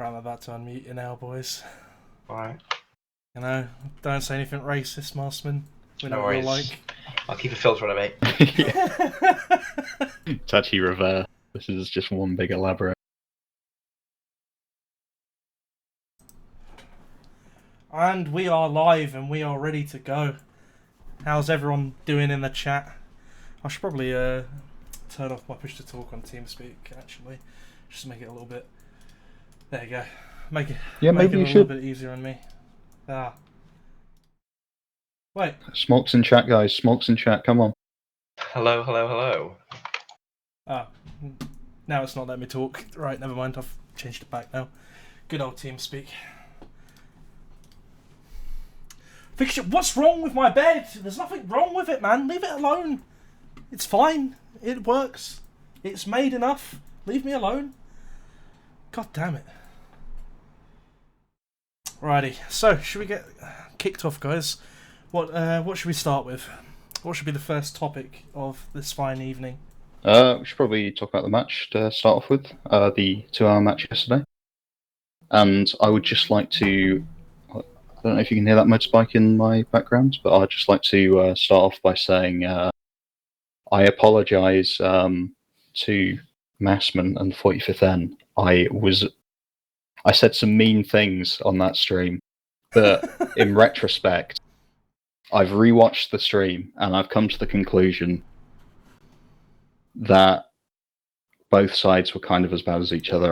Right, I'm about to unmute you now, boys. Alright. You know, don't say anything racist, Maskman. We know No what you're worries. like. I'll keep a filter on it, mate. It's actually reverse. This is just one big elaborate. And we are live and we are ready to go. How's everyone doing in the chat? I should probably turn off my push to talk on TeamSpeak, actually. Just to make it a little bit... There you go. Make it a little bit easier on me. Ah. Wait. Smokes in chat, guys. Smokes in chat. Come on. Hello, hello, hello. Ah. Now it's not letting me talk. Right, never mind. I've changed it back now. Good old TeamSpeak. Fiction, what's wrong with my bed? There's nothing wrong with it, man. Leave it alone. It's fine. It works. It's made enough. Leave me alone. God damn it. Righty. So, should we get kicked off, guys? What should we start with? What should be the first topic of this fine evening? We should probably talk about the match to start off with. The 2-hour match yesterday. And I would just like to... I don't know if you can hear that motorbike in my background, but I'd just like to start off by saying I apologise to Maskman and 45th N. I said some mean things on that stream, but in retrospect, I've rewatched the stream and I've come to the conclusion that both sides were kind of as bad as each other.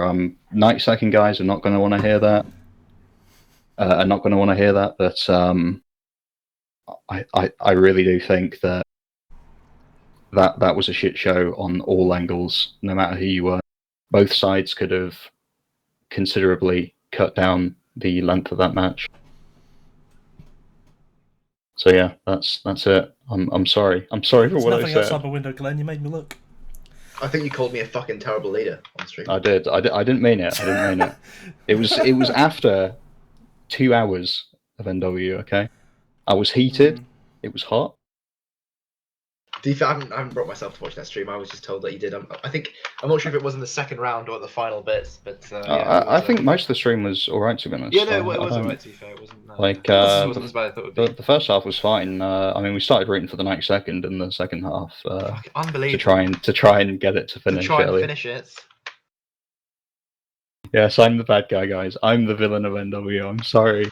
90-second guys are not going to want to hear that. But I really do think that was a shit show on all angles, no matter who you were. Both sides could have considerably cut down the length of that match. So yeah, that's it. I'm sorry. I'm sorry for what I said. There's nothing outside my window, Glenn. You made me look. I think you called me a fucking terrible leader on stream. I did. I didn't mean it. It was after 2 hours of NW. Okay, I was heated. It was hot. I haven't brought myself to watch that stream. I was just told that you did. I'm not sure if it was in the second round or at the final bits, but yeah, I think most of the stream was alright, to be honest. Yeah, no, it was alright. To be fair, it wasn't. It wasn't as bad as I thought it would be. The first half was fine. I mean, we started rooting for the 92nd in the second half. Unbelievable. To try and get it to finish. Finish it. Yes, I'm the bad guy, guys. I'm the villain of NW. I'm sorry.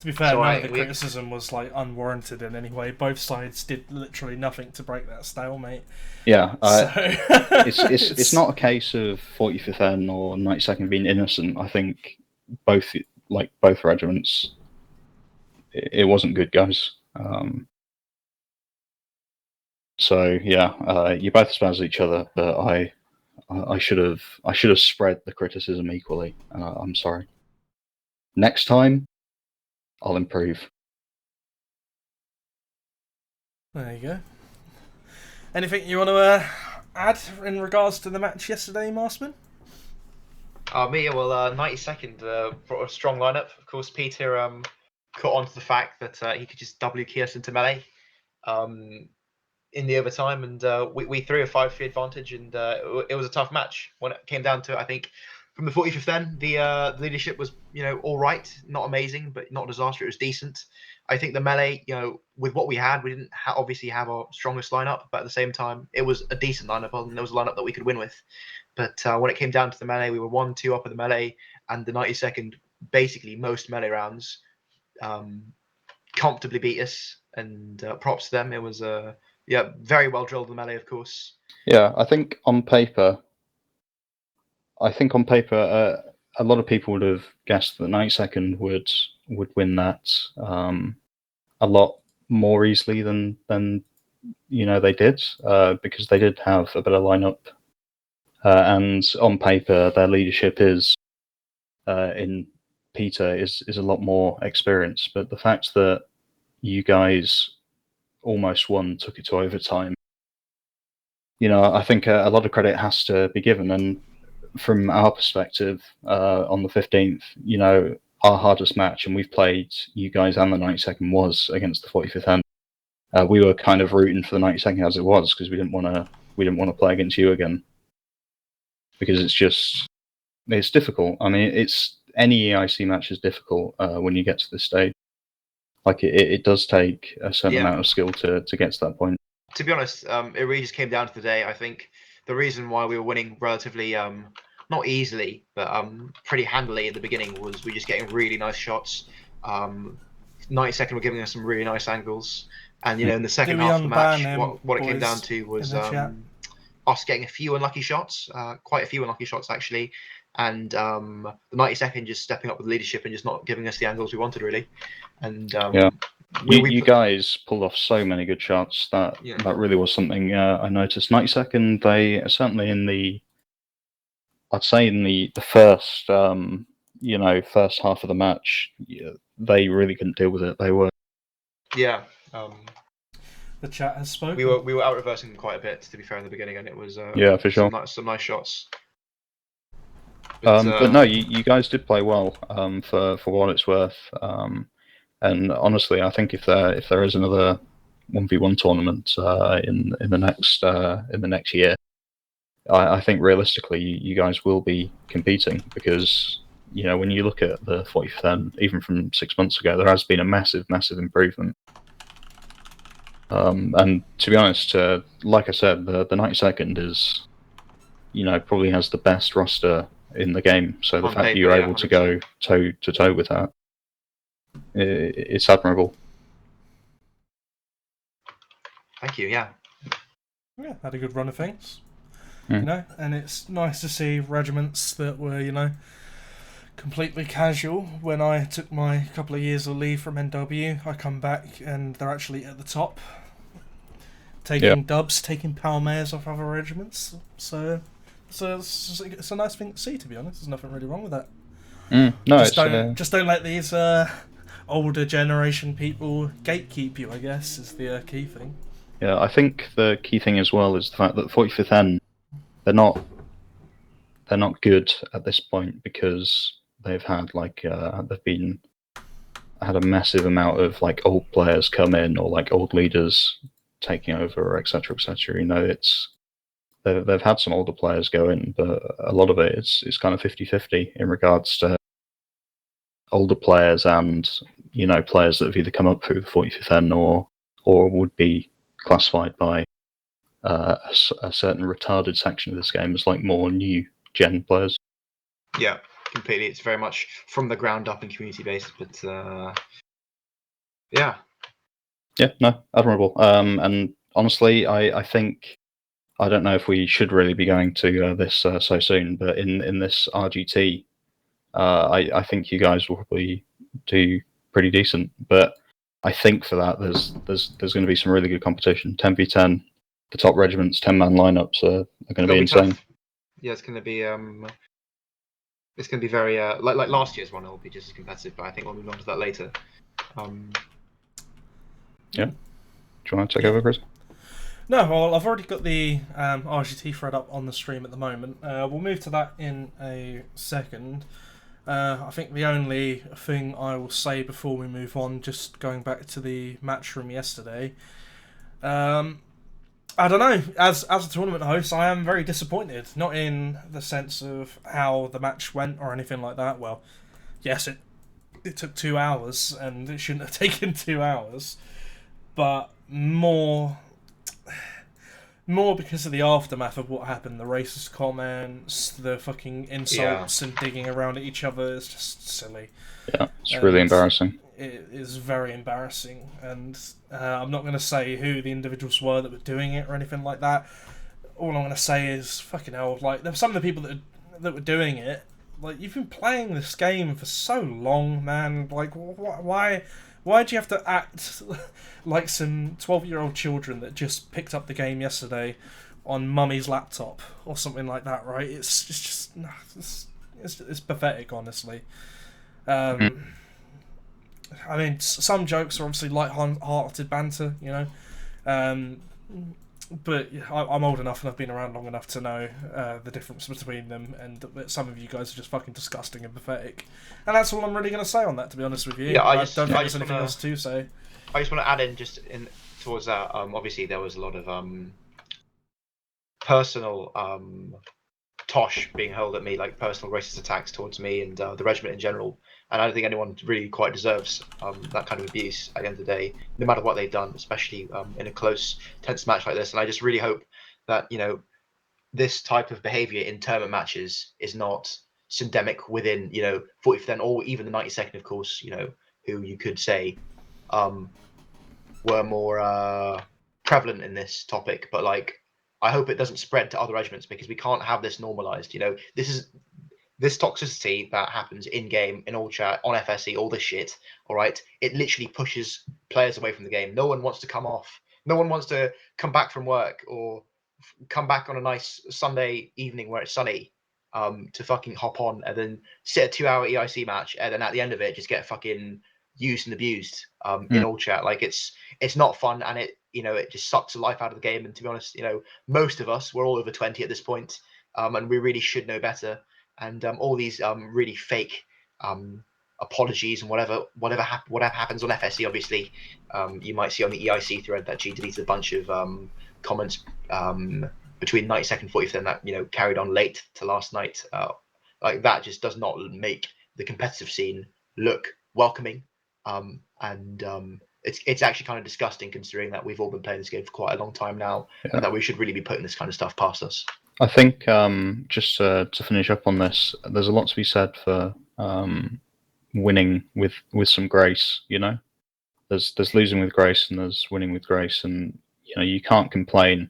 To be fair, none of the criticism was unwarranted in any way. Both sides did literally nothing to break that stalemate. Yeah, it's not a case of 45th N or 92nd being innocent. I think both regiments, it wasn't good, guys. So yeah, you're both as bad as each other, but I should have spread the criticism equally. I'm sorry. Next time, I'll improve. There you go. Anything you want to add in regards to the match yesterday, Maskman? Me, well, 92nd brought a strong lineup. Of course, Peter caught on to the fact that he could just W key us into melee in the overtime, and we threw a 5-3 advantage, and it was a tough match. When it came down to it, I think from the 45th N, the leadership was, all right, not amazing, but not disaster. It was decent. I think the melee, with what we had, we didn't obviously have our strongest lineup, but at the same time, it was a decent lineup, and there was a lineup that we could win with. But when it came down to the melee, we were 1-2 up at the melee, and the 92nd, basically most melee rounds, comfortably beat us, and props to them. It was very well drilled, the melee, of course. Yeah, I think on paper, a lot of people would have guessed that 92nd would win that a lot more easily than they did, because they did have a better lineup, and on paper their leadership is in Peter is a lot more experienced. But the fact that you guys almost won, took it to overtime, I think a lot of credit has to be given. And from our perspective, on the 15th, our hardest match, and we've played you guys and the 92nd, was against the 45th N. We were kind of rooting for the 92nd as it was, because we didn't want to play against you again, because it's just it's difficult. I mean, it's any EIC match is difficult when you get to this stage. Like it does take a certain amount of skill to get to that point. To be honest, it really just came down to the day. I think the reason why we were winning relatively, not easily, but pretty handily in the beginning was we just getting really nice shots. 90-second were giving us some really nice angles, and in the second half of the match, what it came down to was us getting a few unlucky shots, quite a few unlucky shots actually, and the 90-second just stepping up with leadership and just not giving us the angles we wanted really. And you guys pulled off so many good shots that really was something I noticed. 90-second, they certainly I'd say in the first first half of the match, they really couldn't deal with it. They were the chat has spoken. We were out reversing them quite a bit, to be fair, in the beginning, and it was for sure some nice shots. But no, you guys did play well for what it's worth. And honestly, I think if there is another 1v1 tournament in the next year, I think realistically you guys will be competing, because when you look at the 40th, even from 6 months ago, there has been a massive improvement. And to be honest, like I said, the 90-second is probably has the best roster in the game. So the fact that you're able to go toe to toe with that, it's admirable. Thank you. Yeah, had a good run of things. And it's nice to see regiments that were, completely casual. When I took my couple of years of leave from NW, I come back and they're actually at the top, taking dubs, taking Palmares off other regiments. So it's a nice thing to see, to be honest. There's nothing really wrong with that. No, just don't let these older generation people gatekeep you, I guess, is the key thing. Yeah, I think the key thing as well is the fact that 45th N, they're not good at this point, because they've had had a massive amount of old players come in, or old leaders taking over, etc. It's they've had some older players go in, but a lot of it's kind of 50-50 in regards to older players and players that have either come up through the 45th N or would be classified by a certain retarded section of this game as more new gen players. Yeah, completely. It's very much from the ground up and community based, but no, admirable. And honestly, I think, I don't know if we should really be going to this so soon, but in this RGT, I think you guys will probably do pretty decent. But I think for that, there's going to be some really good competition. 10v10, the top regiments, 10-man lineups are going to be insane. Tough. Yeah, it's going to be very like last year's one. It will be just as competitive, but I think we'll move on to that later. Yeah. Do you want to take over, Chris? No, well, I've already got the RGT thread up on the stream at the moment. We'll move to that in a second. I think the only thing I will say before we move on, just going back to the match from yesterday, I don't know, as a tournament host, I am very disappointed. Not in the sense of how the match went or anything like that. Well, yes, it took 2 hours, and it shouldn't have taken 2 hours, but more because of the aftermath of what happened, the racist comments, the fucking insults and digging around at each other is just silly. Yeah, it's really embarrassing. It is very embarrassing, and I'm not going to say who the individuals were that were doing it or anything like that. All I'm going to say is, fucking hell, some of the people that were doing it, you've been playing this game for so long, man. Why do you have to act like some 12-year-old children that just picked up the game yesterday on mummy's laptop or something like that, right? It's pathetic, honestly. I mean, some jokes are obviously light-hearted banter, but I'm old enough and I've been around long enough to know the difference between them, and that some of you guys are just fucking disgusting and pathetic. And that's all I'm really going to say on that, to be honest with you. Yeah, I don't think there's anything else to say. I just want to add in towards that. Obviously, there was a lot of personal Tosh being hurled at me, like personal racist attacks towards me and the regiment in general. And I don't think anyone really quite deserves that kind of abuse at the end of the day, no matter what they've done, especially in a close, tense match like this. And I just really hope that, you know, this type of behaviour in tournament matches is not syndemic within, you know, 40th or even the 92nd, of course, you know, who you could say were more prevalent in this topic. But like, I hope it doesn't spread to other regiments, because we can't have this normalized. You know, this toxicity that happens in game, in all chat, on FSE, all this shit. All right, it literally pushes players away from the game. No one wants to come off. No one wants to come back from work or come back on a nice Sunday evening where it's sunny, to fucking hop on and then sit a 2-hour EIC match, and then at the end of it just get fucking used and abused in all chat. Like it's not fun, and it, you know, it just sucks the life out of the game. And to be honest, you know, most of us, we're all over 20 at this point, and we really should know better. And all these really fake apologies and whatever happens on FSC, obviously, you might see on the EIC thread that G deleted a bunch of comments between 92nd 40th and that, you know, carried on late to last night. Like that just does not make the competitive scene look welcoming, and it's actually kind of disgusting, considering that we've all been playing this game for quite a long time now, and that we should really be putting this kind of stuff past us. I think just to finish up on this, there's a lot to be said for winning with some grace. You know, there's losing with grace and there's winning with grace, and you know, you can't complain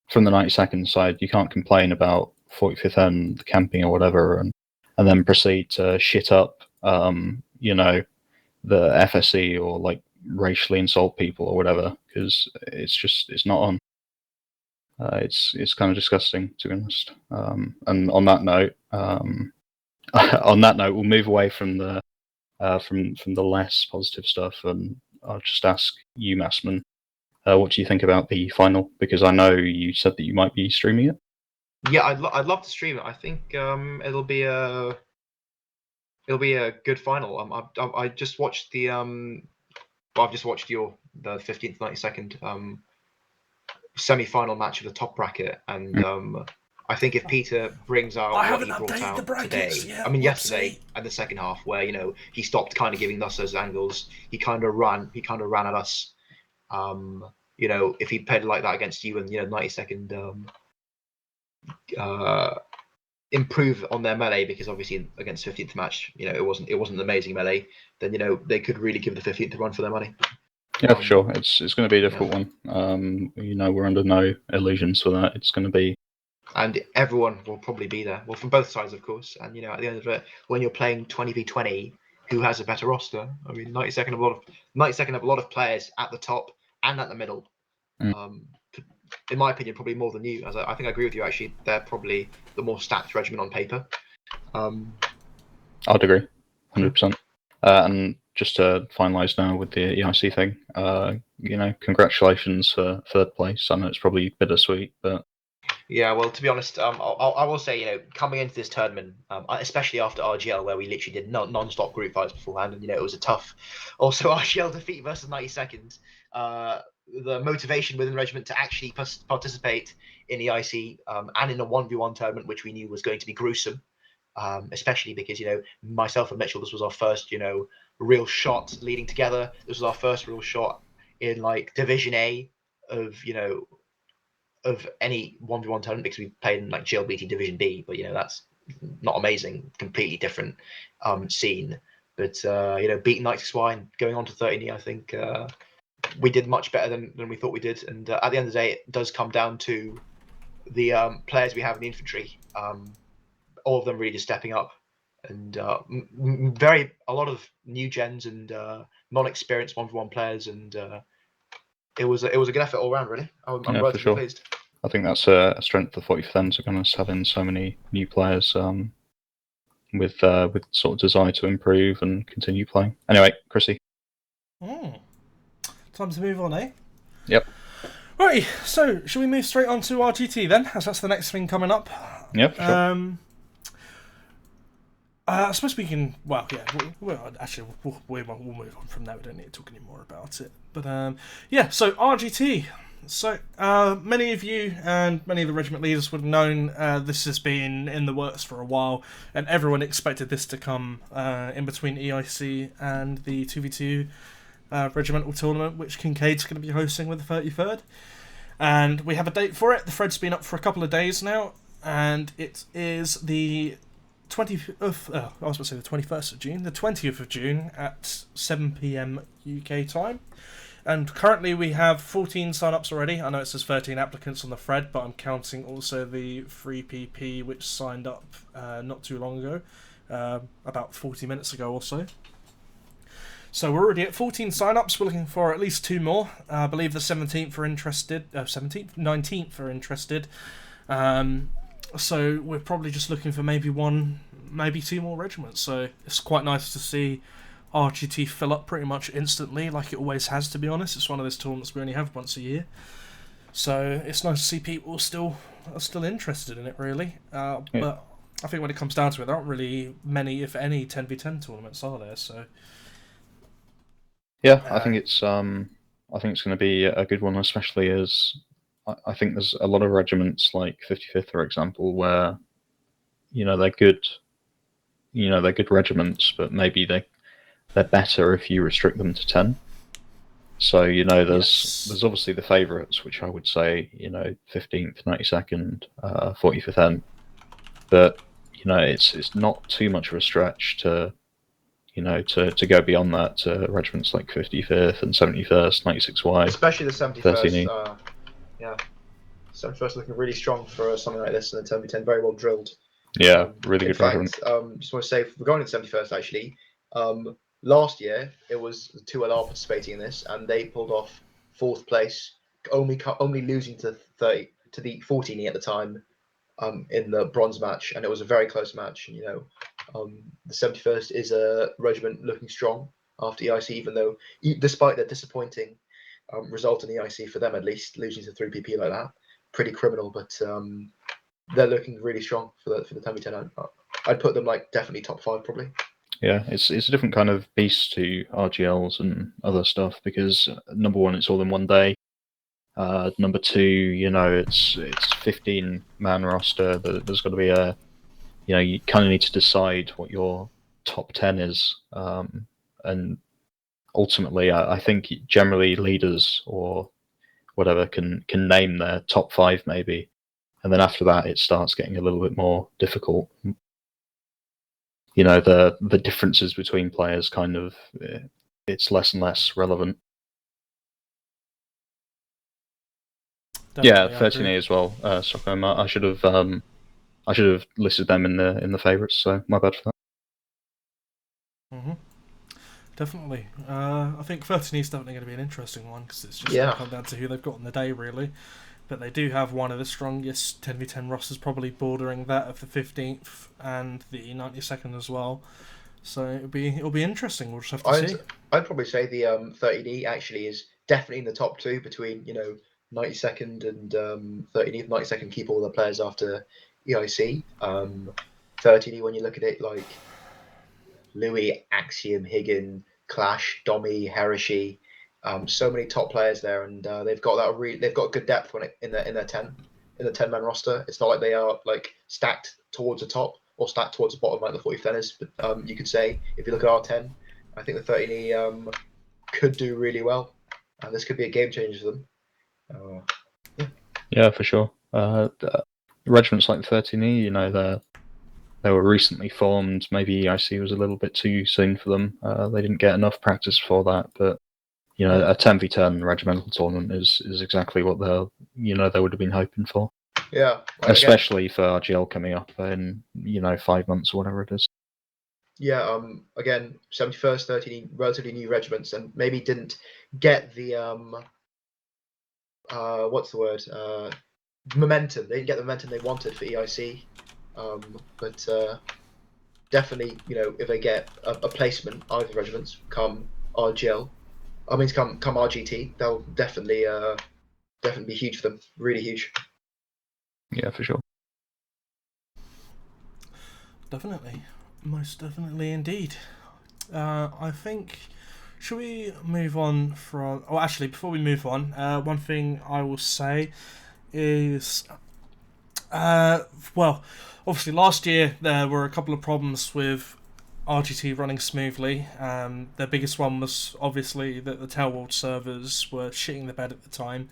from the 92nd side. You can't complain about 45th and the camping or whatever, and then proceed to shit up, you know, the FSE or like racially insult people or whatever, because it's not on. It's kind of disgusting, to be honest. And on that note, we'll move away from the from the less positive stuff, and I'll just ask you, Maskman, what do you think about the final? Because I know you said that you might be streaming it. Yeah, I'd love to stream it. I think it'll be a good final. I just watched the I've just watched the 15th 92nd semi-final match of the top bracket, and I think if Peter brings out what he brought out today, I mean yesterday and the second half, where, you know, he stopped kind of giving us those angles, he kind of ran at us. You know, if he played like that against you and, you know, 92nd improve on their melee, because obviously against 15th match, you know, it wasn't an amazing melee, then, you know, they could really give the 15th a run for their money. Yeah, for sure. It's going to be a difficult one. You know, we're under no illusions for that. It's going to be, and everyone will probably be there. Well, from both sides, of course. And, you know, at the end of it, when you're playing 20v20, who has a better roster? I mean, 92nd have a lot of players at the top and at the middle. In my opinion, probably more than you. As I think I agree with you. Actually, they're probably the more stacked regiment on paper. I'd agree, 100%. And just to finalise now with the EIC thing, you know, congratulations for third place. I know it's probably bittersweet, but yeah. Well, to be honest, I will say, you know, coming into this tournament, especially after RGL, where we literally did non-stop group fights beforehand, and, you know, it was a tough, also RGL defeat versus 92nd. The motivation within the regiment to actually participate in EIC and in a 1v1 tournament, which we knew was going to be gruesome. Especially because, you know, myself and Mitchell, this was our first, you know, real shot leading together. This was our first real shot in like Division A of, you know, of any 1v1 tournament, because we played in like GLBT Division B, but, you know, that's not amazing, completely different scene. But you know, beating 96Y and going on to 13E, I think we did much better than we thought we did. And at the end of the day, it does come down to the players we have in the infantry. All of them really just stepping up, and a lot of new gens and non-experienced 1v1 players, and it was a good effort all round, really. I'm relatively pleased. I think that's a strength of 40th then, to be honest, having so many new players with sort of desire to improve and continue playing. Anyway, Chrissy. Time to move on, eh? Yep. Right, so should we move straight on to RGT then, as that's the next thing coming up? Yep, sure. I suppose we can. Well, yeah. We'll move on from that. We don't need to talk any more about it. But yeah. So RGT, So, many of you and many of the regiment leaders would have known this has been in the works for a while, and everyone expected this to come in between EIC and the 2v2 regimental tournament, which Kincaid's going to be hosting with the 33rd. And we have a date for it. The thread's been up for a couple of days now, and it is the 20th of, I was about to say the 21st of June, the 20th of June at 7 p.m. UK time. And currently we have 14 sign-ups already. I know it says 13 applicants on the thread, but I'm counting also the 3PP which signed up not too long ago, about 40 minutes ago or so. So we're already at 14 sign-ups. We're looking for at least 2 more. I believe the 17th are interested. 19th are interested. So we're probably just looking for maybe 1, maybe 2 more regiments. So it's quite nice to see RGT fill up pretty much instantly, like it always has, to be honest. It's one of those tournaments we only have once a year. So it's nice to see people are still interested in it, really. But I think when it comes down to it, there aren't really many, if any, 10v10 tournaments, are there? So yeah, I think it's going to be a good one, especially as I think there's a lot of regiments like 55th, for example, where they're good. They're good regiments, but maybe they're better if you restrict them to 10. So there's obviously the favourites, which I would say 15th, 92nd, 45th N, but it's not too much of a stretch to go beyond that to regiments like 55th and 71st, 96Y, especially the 71st. 13E. Yeah, 71st looking really strong for something like this, and the 10v10 very well drilled. Yeah, really good regiment. Just want to say, we're going to the 71st actually. Last year it was the 2LR participating in this, and they pulled off 4th place, only losing to the 14E at the time, in the bronze match, and it was a very close match. The 71st is a regiment looking strong after EIC, even though, despite their disappointing result in EIC for them, at least losing to 3PP like that, pretty criminal. But they're looking really strong for the 10v10. I'd put them like definitely top 5 probably. Yeah, it's a different kind of beast to RGLs and other stuff because number one, it's all in one day. Number two, it's 15-man roster. There's got to be you kind of need to decide what your top 10 is, and ultimately, I think generally leaders or whatever can name their top 5 maybe, and then after that, it starts getting a little bit more difficult. The differences between players kind of it's less and less relevant. definitely, Yeah, 13A as well. Stockholm. I should have listed them in the favourites. So my bad for that. Definitely. I think 13E is definitely going to be an interesting one because it's just going to come down to who they've got on the day, really. But they do have one of the strongest 10v10 rosters, probably bordering that of the 15th and the 92nd as well. So it'll be interesting. We'll just have to see. I'd probably say the 30D actually is definitely in the top 2 between 92nd and 30D. 92nd keep all the players after EIC. 30D, when you look at it, like Louis, Axiom, Higgin, Clash, Domi, Herishi, so many top players there, and they've got good depth in their 10-man roster. It's not like they are like stacked towards the top or stacked towards the bottom like the 45 is. But you could say if you look at R10, I think the 13E could do really well, and this could be a game changer for them. Yeah, for sure. Regiments like the 13E, they were recently formed. Maybe EIC was a little bit too soon for them. They didn't get enough practice for that, but a 10v10 regimental tournament is exactly what they would have been hoping for. Yeah, especially for RGL coming up in 5 months or whatever it is. Yeah, again, 71st, 13 relatively new regiments, and maybe didn't get the what's the word? Momentum. They didn't get the momentum they wanted for EIC. But definitely, if they get a placement, either regiments come RGL, come RGT, they'll definitely be huge for them. Really huge. Yeah, for sure. Definitely, most definitely indeed. I think Should we move on from... Oh, actually, before we move on, one thing I will say is... well, obviously last year there were a couple of problems with RGT running smoothly. The biggest one was obviously that the Tailworld servers were shitting the bed at the time,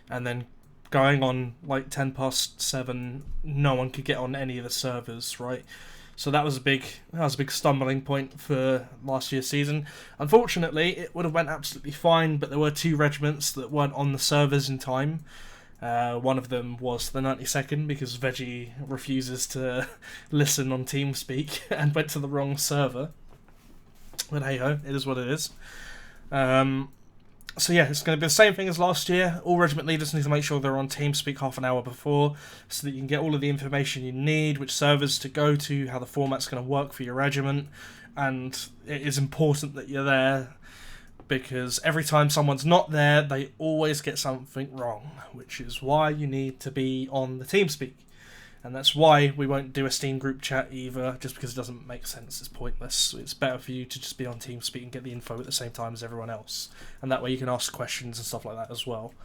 and then going on like 10 past 7, no one could get on any of the servers, right? So that was a big stumbling point for last year's season. Unfortunately, it would have went absolutely fine, but there were 2 regiments that weren't on the servers in time. One of them was the 92nd, because Veggie refuses to listen on TeamSpeak and went to the wrong server. But hey ho, it is what it is. So yeah, it's going to be the same thing as last year. All regiment leaders need to make sure they're on TeamSpeak half an hour before, so that you can get all of the information you need, which servers to go to, how the format's going to work for your regiment, and it is important that you're there, because every time someone's not there, they always get something wrong, which is why you need to be on the TeamSpeak. And that's why we won't do a Steam group chat either, just because it doesn't make sense, it's pointless. It's better for you to just be on TeamSpeak and get the info at the same time as everyone else. And that way you can ask questions and stuff like that as well.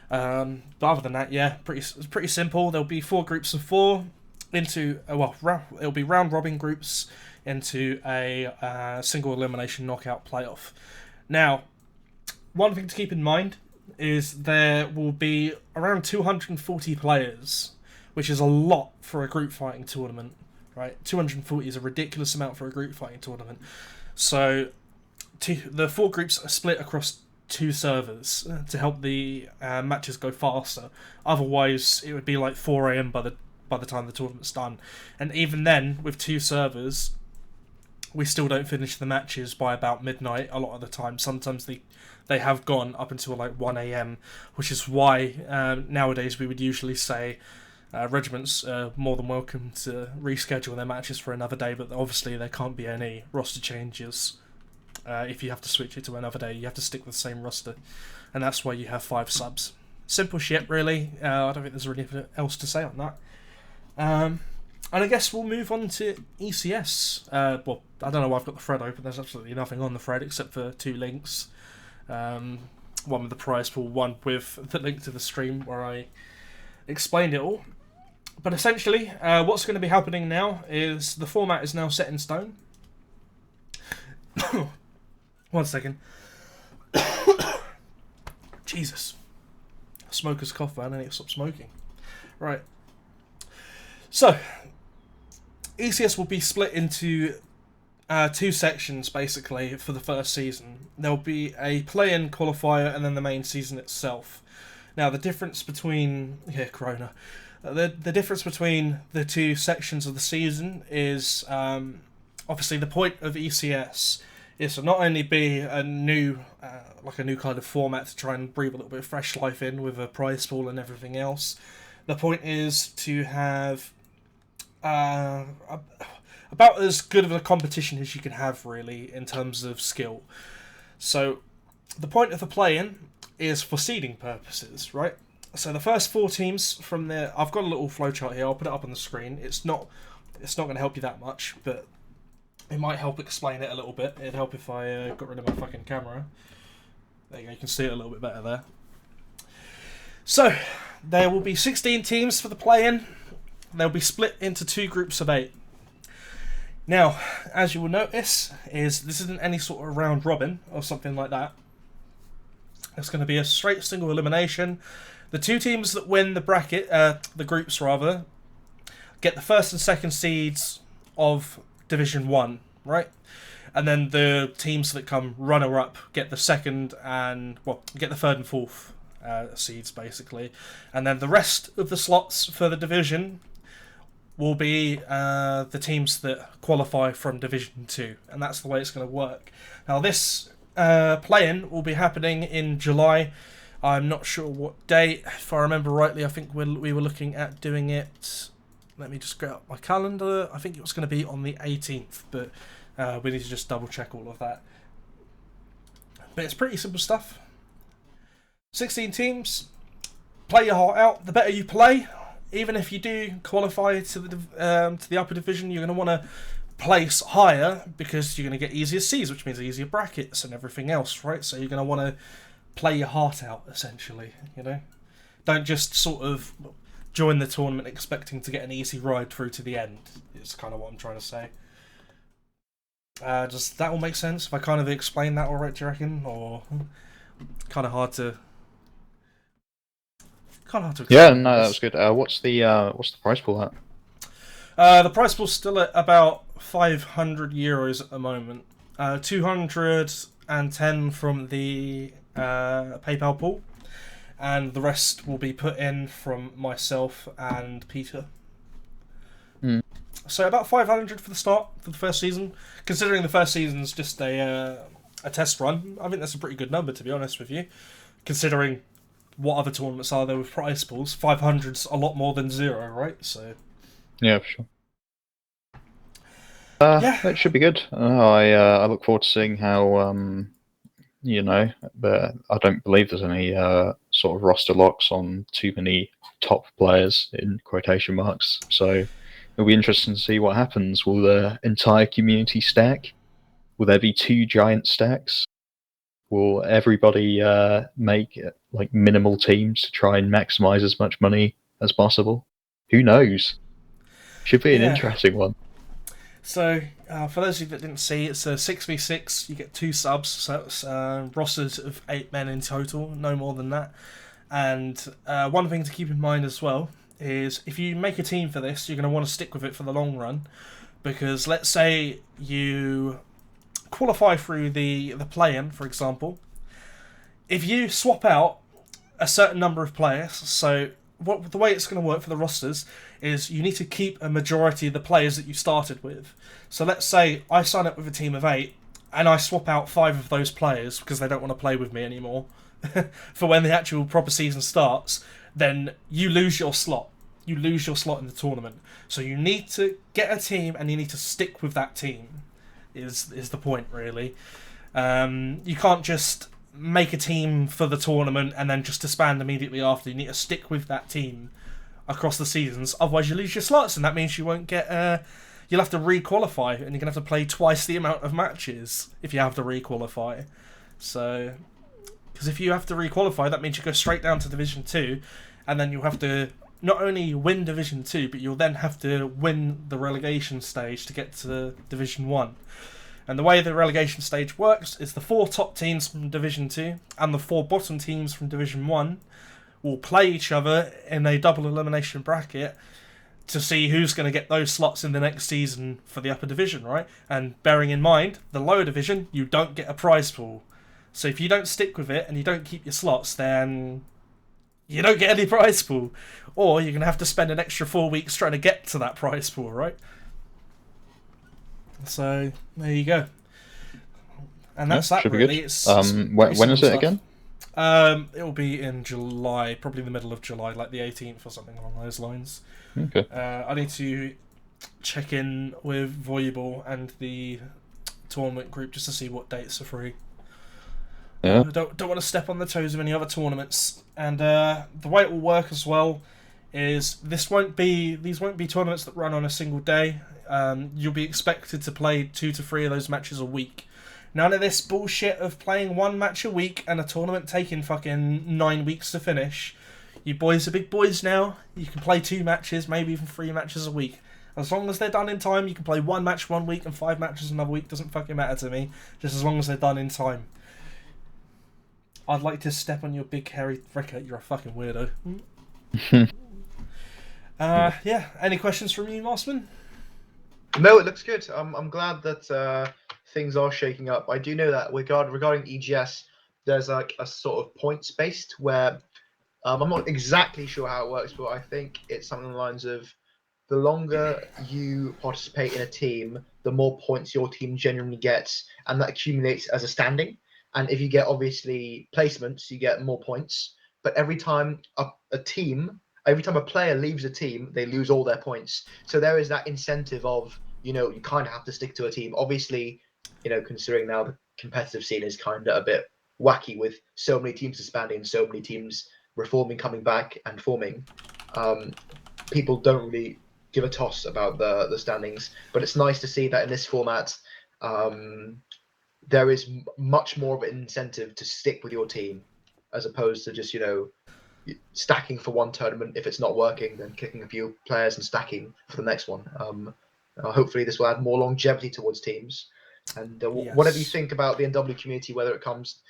But other than that, yeah, pretty simple. There'll be 4 groups of 4 into, it'll be round robin groups into a single elimination knockout playoff. Now, one thing to keep in mind is there will be around 240 players, which is a lot for a group fighting tournament, right? 240 is a ridiculous amount for a group fighting tournament. So the 4 groups are split across 2 servers to help the matches go faster. Otherwise, it would be like 4 AM by the time the tournament's done. And even then, with 2 servers, we still don't finish the matches by about midnight a lot of the time. Sometimes they have gone up until like 1 AM, which is why nowadays we would usually say regiments are more than welcome to reschedule their matches for another day, but obviously there can't be any roster changes. If you have to switch it to another day, you have to stick with the same roster, and that's why you have 5 subs. Simple shit, really. I don't think there's really anything else to say on that. And I guess we'll move on to ECS. Well, I don't know why I've got the thread open. There's absolutely nothing on the thread except for 2 links. One with the prize pool, one with the link to the stream where I explained it all. But essentially, what's going to be happening now is the format is now set in stone. 1 second. Jesus. Smoker's cough, man. I need to stop smoking. Right. So, ECS will be split into 2 sections, basically, for the first season. There'll be a play-in qualifier and then the main season itself. Now, the difference between... Yeah, Corona. The difference between the 2 sections of the season is, obviously, the point of ECS is to not only be a new kind of format to try and breathe a little bit of fresh life in with a prize pool and everything else. The point is to have about as good of a competition as you can have, really, in terms of skill. So, the point of the play-in is for seeding purposes, right? So the first 4 teams from there, I've got a little flowchart here, I'll put it up on the screen. It's not going to help you that much, but it might help explain it a little bit. It'd help if I got rid of my fucking camera. There you go, you can see it a little bit better there. So, there will be 16 teams for the play-in. They'll be split into 2 groups of 8. Now, as you will notice, this isn't any sort of round robin or something like that. It's going to be a straight single elimination. The 2 teams that win the bracket, the groups rather, get the first and second seeds of Division 1, right? And then the teams that come runner-up get the second and, get the third and fourth seeds, basically. And then the rest of the slots for the division will be the teams that qualify from Division 2. And that's the way it's going to work. Now, this play-in will be happening in July. I'm not sure what date. If I remember rightly, I think we were looking at doing it... Let me just get up my calendar. I think it was going to be on the 18th, but we need to just double-check all of that. But it's pretty simple stuff. 16 teams. Play your heart out. The better you play, even if you do qualify to the upper division, you're going to want to place higher because you're going to get easier seeds, which means easier brackets and everything else, right? So you're going to want to play your heart out, essentially, you know? Don't just sort of join the tournament expecting to get an easy ride through to the end, is kind of what I'm trying to say. Does that all make sense? If I kind of explain that all right, do you reckon? Or kind of hard to... explain. Yeah, no, that was good. What's the price pool at? The price pool's still at about €500 at the moment. 210 from the PayPal pool, and the rest will be put in from myself and Peter. So about 500 for the start, for the first season. Considering the first season's just a test run, I think that's a pretty good number, to be honest with you. Considering what other tournaments are there with prize pools, 500's a lot more than 0, right? So Yeah, for sure. Yeah. It should be good. I look forward to seeing how I don't believe there's any sort of roster locks on too many top players in quotation marks. So it'll be interesting to see what happens. Will the entire community stack? Will there be 2 giant stacks? Will everybody make like minimal teams to try and maximize as much money as possible? Who knows? Should be an interesting one. So, for those of you that didn't see, it's a 6v6. You get 2 subs, so it's rosters of 8 men in total, no more than that. And one thing to keep in mind as well is if you make a team for this, you're going to want to stick with it for the long run. Because let's say you qualify through the play-in, for example. If you swap out a certain number of players, so the way it's going to work for the rosters is you need to keep a majority of the players that you started with. So let's say I sign up with a team of 8 and I swap out 5 of those players because they don't want to play with me anymore for when the actual proper season starts, then you lose your slot. You lose your slot in the tournament. So you need to get a team and you need to stick with that team is the point, really. You can't just make a team for the tournament and then just disband immediately after. You need to stick with that team across the seasons, otherwise you lose your slots, and that means you won't get you'll have to re-qualify, and you're gonna have to play twice the amount of matches if you have to re-qualify. So because if you have to re-qualify, that means you go straight down to Division 2, and then you'll have to not only win Division 2, but you'll then have to win the relegation stage to get to Division 1. And the way the relegation stage works is the 4 top teams from Division 2 and the 4 bottom teams from Division 1 will play each other in a double elimination bracket to see who's going to get those slots in the next season for the upper division, right? And bearing in mind, the lower division, you don't get a prize pool. So if you don't stick with it and you don't keep your slots, then you don't get any prize pool. Or you're going to have to spend an extra 4 weeks trying to get to that prize pool, right? So there you go. And that's that, really. It's when is it again? It will be in July, probably the middle of July, like the 18th or something along those lines. Okay. I need to check in with Volleyball and the tournament group just to see what dates are free. Yeah. I don't want to step on the toes of any other tournaments. And the way it will work as well is these won't be tournaments that run on a single day. You'll be expected to play 2 to 3 of those matches a week. None of this bullshit of playing 1 match a week and a tournament taking fucking 9 weeks to finish. You boys are big boys now. You can play 2 matches, maybe even 3 matches a week. As long as they're done in time, you can play 1 match 1 week and 5 matches another week. Doesn't fucking matter to me. Just as long as they're done in time. I'd like to step on your big hairy Ricker. You're a fucking weirdo. Yeah. Any questions from you, Maskman? No, it looks good. I'm glad that things are shaking up. I do know that regarding EGS, there's like a sort of points based where I'm not exactly sure how it works, but I think it's something along the lines of the longer you participate in a team, the more points your team genuinely gets, and that accumulates as a standing. And if you get obviously placements, you get more points. But every time a player leaves a team, they lose all their points. So there is that incentive of, you kind of have to stick to a team. Obviously, considering now the competitive scene is kind of a bit wacky with so many teams disbanding, so many teams reforming, coming back and forming. People don't really give a toss about the standings. But it's nice to see that in this format, there is much more of an incentive to stick with your team, as opposed to just stacking for one tournament. If it's not working, then kicking a few players and stacking for the next one. Hopefully, this will add more longevity towards teams. And whatever you Yes. think about the NW community, when it comes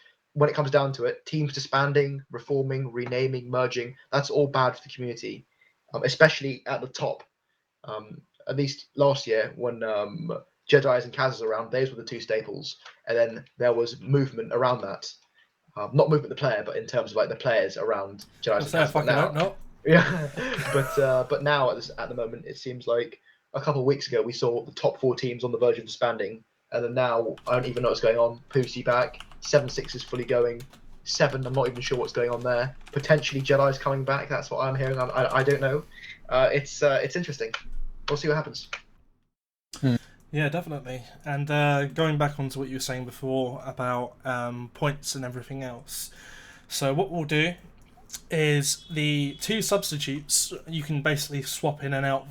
down to it, teams disbanding, reforming, renaming, merging, that's all bad for the community, especially at the top. At least last year, when Jedi's and Kaz's around, those were the two staples. And then there was movement around that. Not movement the player, but in terms of like the players around Jedi's and Say I Kaz. But fucking hope now, not. yeah, but now at the moment, it seems like a couple of weeks ago we saw the top 4 teams on the verge of disbanding, and then now I don't even know what's going on. Pussy back, 7-6 is fully going. 7, I'm not even sure what's going on there. Potentially Jedi's coming back. That's what I'm hearing. I don't know. It's interesting. We'll see what happens. Yeah, definitely. And going back onto what you were saying before about points and everything else. So what we'll do is the 2 substitutes you can basically swap in and out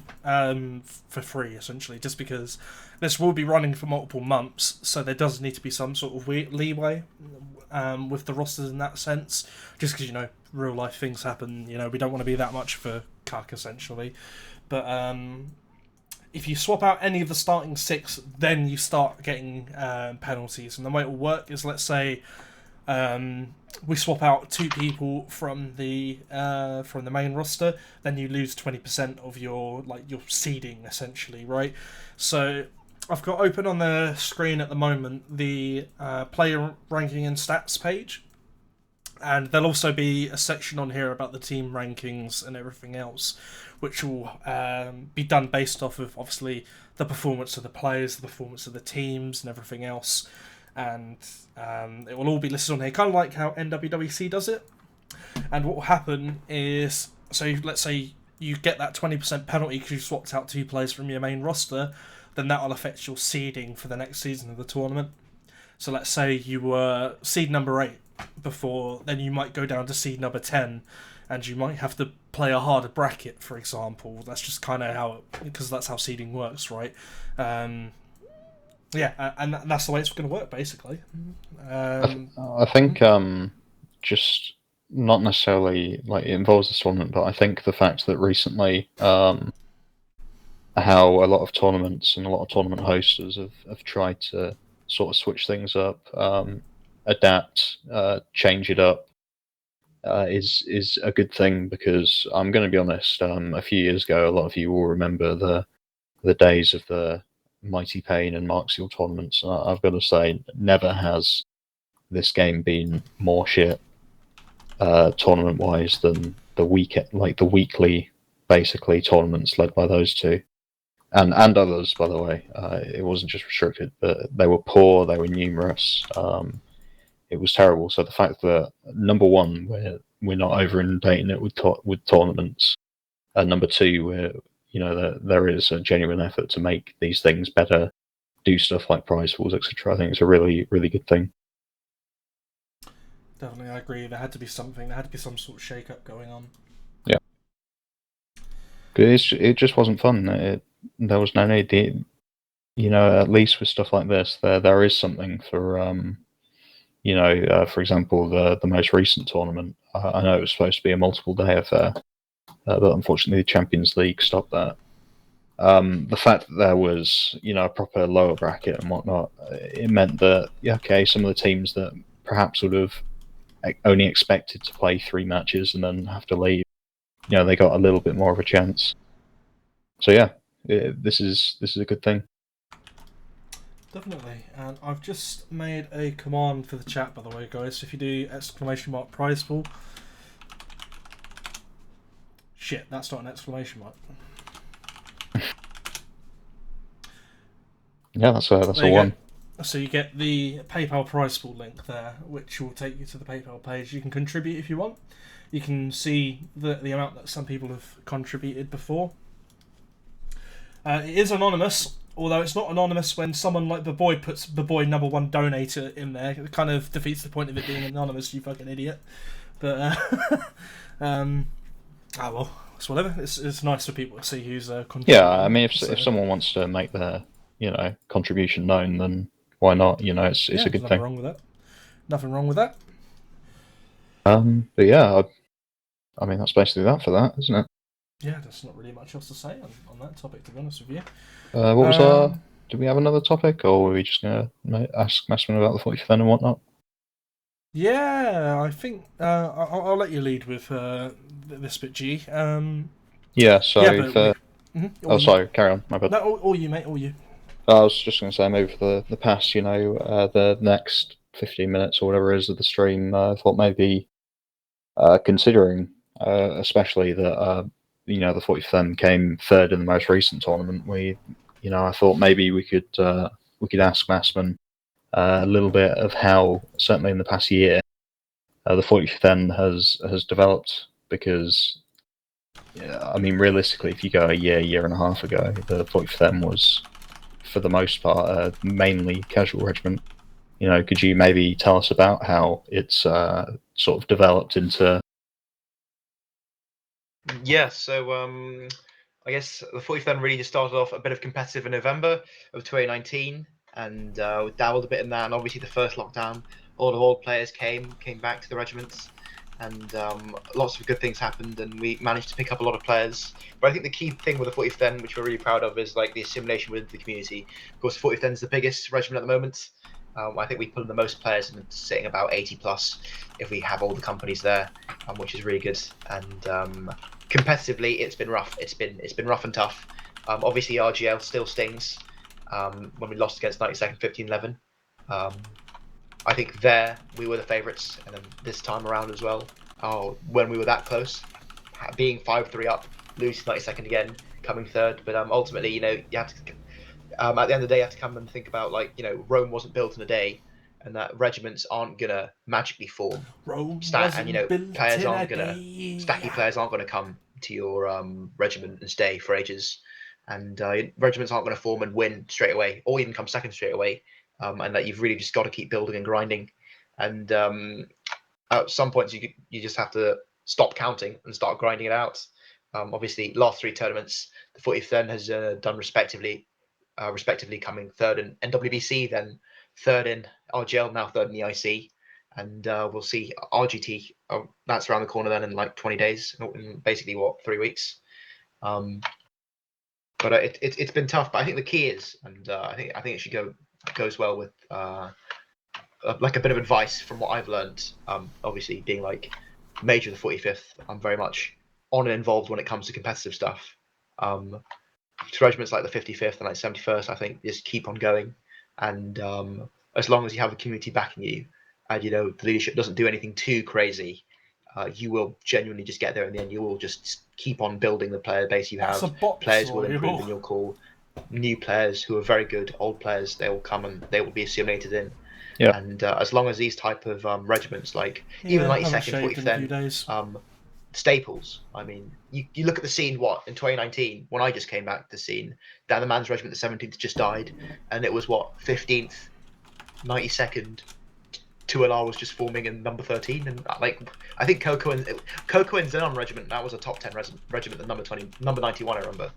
for free, essentially, just because this will be running for multiple months, so there does need to be some sort of leeway with the rosters in that sense, just because, real life things happen. We don't want to be that much for cuck, essentially. But if you swap out any of the starting 6, then you start getting penalties. And the way it will work is, let's say we swap out 2 people from the main roster, then you lose 20% of your seeding, essentially, right? So I've got open on the screen at the moment the player ranking and stats page, and there'll also be a section on here about the team rankings and everything else, which will be done based off of, obviously, the performance of the players, the performance of the teams, and everything else. And it will all be listed on here, kind of like how NWWC does it. And what will happen is, so let's say you get that 20% penalty because you swapped out 2 players from your main roster, then that will affect your seeding for the next season of the tournament. So let's say you were seed number 8 before, then you might go down to seed number 10, and you might have to play a harder bracket, for example. That's just kind of how because that's how seeding works, right? Yeah, and that's the way it's going to work, basically. I think just not necessarily like it involves the tournament, but I think the fact that recently how a lot of tournaments and a lot of tournament hosters have tried to sort of switch things up, adapt, change it up, is a good thing, because I'm going to be honest, a few years ago, a lot of you will remember the days of the Mighty Pain and Marksial tournaments, and I've got to say, never has this game been more shit tournament-wise than the weekly, basically, tournaments led by those 2. And others, by the way. It wasn't just restricted, but they were poor, they were numerous. It was terrible. So the fact that, number 1, we're not over inundating it with tournaments, and number 2, there is a genuine effort to make these things better, do stuff like prize pools, etc. I think it's a really, really good thing. Definitely, I agree. There had to be something. There had to be some sort of shake-up going on. Yeah. It just wasn't fun. There was no need. At least with stuff like this, there is something for for example, the most recent tournament. I know it was supposed to be a multiple day affair, but unfortunately the Champions League stopped that. The fact that there was a proper lower bracket and whatnot, it meant that some of the teams that perhaps would have only expected to play 3 matches and then have to leave, they got a little bit more of a chance. So yeah, this is a good thing. Definitely. And I've just made a command for the chat, by the way, guys. So if you do ! prize pool. Shit, that's not an exclamation mark. Yeah, that's a one. So you get the PayPal prize pool link there, which will take you to the PayPal page. You can contribute if you want. You can see the amount that some people have contributed before. It is anonymous, although it's not anonymous when someone like Baboy puts Baboy #1 donator in there. It kind of defeats the point of it being anonymous, you fucking idiot. But, oh well, it's whatever. It's nice for people to see who's contributing. Yeah, I mean, if So, someone wants to make their contribution known, then why not? It's yeah, a good nothing thing. wrong with that. Nothing wrong with that. But yeah, I mean that's basically that for that, isn't it? Yeah, there's not really much else to say on that topic, to be honest with you. What was our? Did we have another topic, or were we just gonna ask Maskman about the 45th and whatnot? Yeah, I think I'll let you lead with this bit, G. Yeah. So. Yeah, but sorry. Carry on. My bad. No, all you, mate. All you. I was just going to say, maybe for the past, the next 15 minutes or whatever it is of the stream, I thought maybe considering, especially that the 45th M came third in the most recent tournament, I thought maybe we could ask Massman a little bit of how, certainly in the past year, the 45th M has developed, because I mean, realistically, if you go a year and a half ago, the 45th M was, for the most part, mainly casual regiment. Could you maybe tell us about how it's sort of developed into? Yeah, so I guess the 45th really just started off a bit of competitive in November of 2019, and we dabbled a bit in that. And obviously, the first lockdown, a lot of old players came back to the regiments, and lots of good things happened, and we managed to pick up a lot of players. But I think the key thing with the 45th, which we're really proud of, is like the assimilation within the community. Of course, the 45th is the biggest regiment at the moment. I think we put in the most players, and sitting about 80 plus if we have all the companies there, which is really good. And competitively, it's been rough. It's been rough and tough. Obviously, RGL still stings. When we lost against 92nd 15-11, I think there we were the favourites, and then this time around as well. When we were that close, being 5-3 up, losing 92nd again, coming third. But ultimately, you have to. At the end of the day, you have to come and think about Rome wasn't built in a day, and that regiments aren't gonna magically form. Rome Players aren't gonna stacky players aren't gonna come to your regiment and stay for ages, and regiments aren't gonna form and win straight away, or even come second straight away, and that you've really just got to keep building and grinding, and at some points you just have to stop counting and start grinding it out. Obviously, last three tournaments, the 40th then has done respectively coming third in NWBC, then third in RGL, now third in the IC, and we'll see RGT. That's around the corner then in like 20 days, in basically 3 weeks. But it's been tough. But I think the key is, and I think it should goes well with like a bit of advice from what I've learned. Obviously being like major of the 45th, I'm very much on and involved when it comes to competitive stuff. To regiments like the 55th and like 71st, I think just keep on going, and as long as you have a community backing you, and the leadership doesn't do anything too crazy, you will genuinely just get there in the end. You will just keep on building the player base you have. Players will improve in your call. New players who are very good, old players, they will come and they will be assimilated in. Yeah. And as long as these type of regiments, like even 92nd, 45th, staples. I mean, you look at the scene, in 2019, when I just came back to the scene, Dan the Man's Regiment, the 17th, just died, and it was 15th, 92nd, 2LR was just forming in number 13, and I think Coco and Zenon Regiment, that was a top 10 regiment, the number 91, I remember,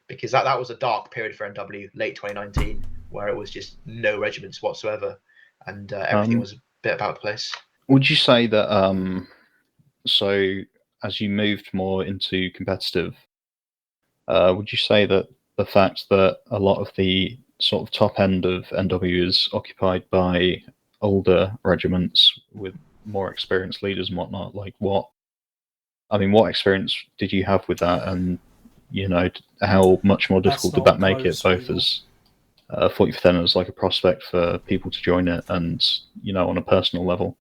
because that was a dark period for NW, late 2019, where it was just no regiments whatsoever, and everything was a bit about the place. Would you say that so as you moved more into competitive, would you say that the fact that a lot of the sort of top end of NW is occupied by older regiments with more experienced leaders and whatnot, what experience did you have with that, and how much more difficult did that make it, both as 40th as like a prospect for people to join it, and on a personal level?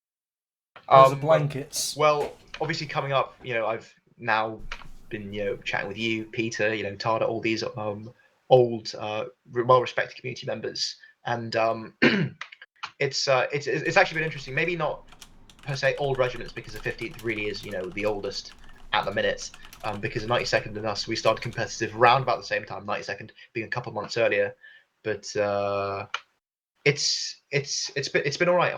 Those are blankets. Well, obviously coming up, I've now been chatting with you, Peter, Tada, all these old, well-respected community members, and it's actually been interesting. Maybe not per se old regiments, because the 15th really is the oldest at the minute. Because the 92nd and us, we started competitive around about the same time. 92nd being a couple of months earlier, but it's been all right.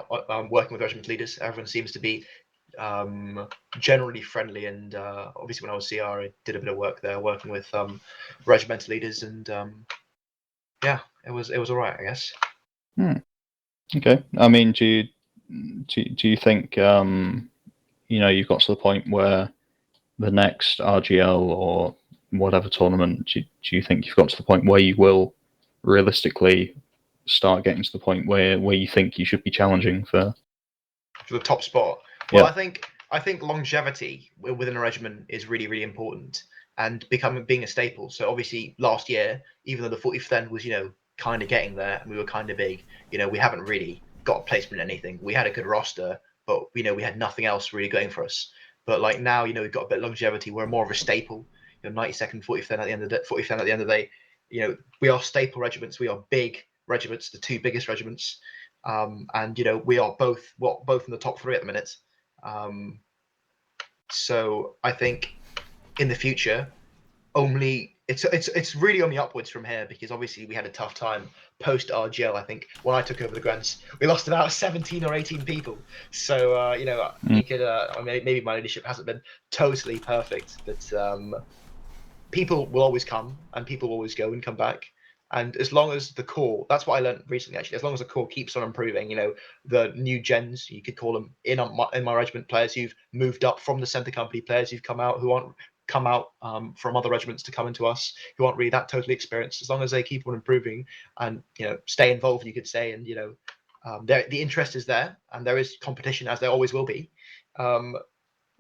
Working with regiment leaders, everyone seems to be generally friendly, and obviously when I was CR, I did a bit of work there, working with regimental leaders, and yeah, it was all right, I guess. Okay. I mean, do you think you've got to the point where the next RGL or whatever tournament, do you think you've got to the point where you will realistically start getting to the point where you think you should be challenging for the top spot? Well, Yeah. I think longevity within a regiment is really, really important, and being a staple. So obviously last year, even though the 40th then was, kind of getting there and we were kind of big, we haven't really got a placement in anything. We had a good roster, but we had nothing else really going for us. But like now, we've got a bit of longevity. We're more of a staple. 92nd, 40th then at the end of the 40th then at the end of the day, we are staple regiments. We are big regiments, the two biggest regiments. And we are both in the top three at the minute. So I think in the future, it's really only upwards from here, because obviously we had a tough time post RGL. I think when I took over the grants, we lost about 17 or 18 people. So you could maybe my leadership hasn't been totally perfect, but people will always come and people will always go and come back. And as long as the core, that's what I learned recently actually, as long as the core keeps on improving, the new gens, you could call them in my regiment, players who've moved up from the center company, players who've come out, who aren't come out from other regiments to come into us, who aren't really that totally experienced, as long as they keep on improving and stay involved, you could say, and the interest is there and there is competition, as there always will be.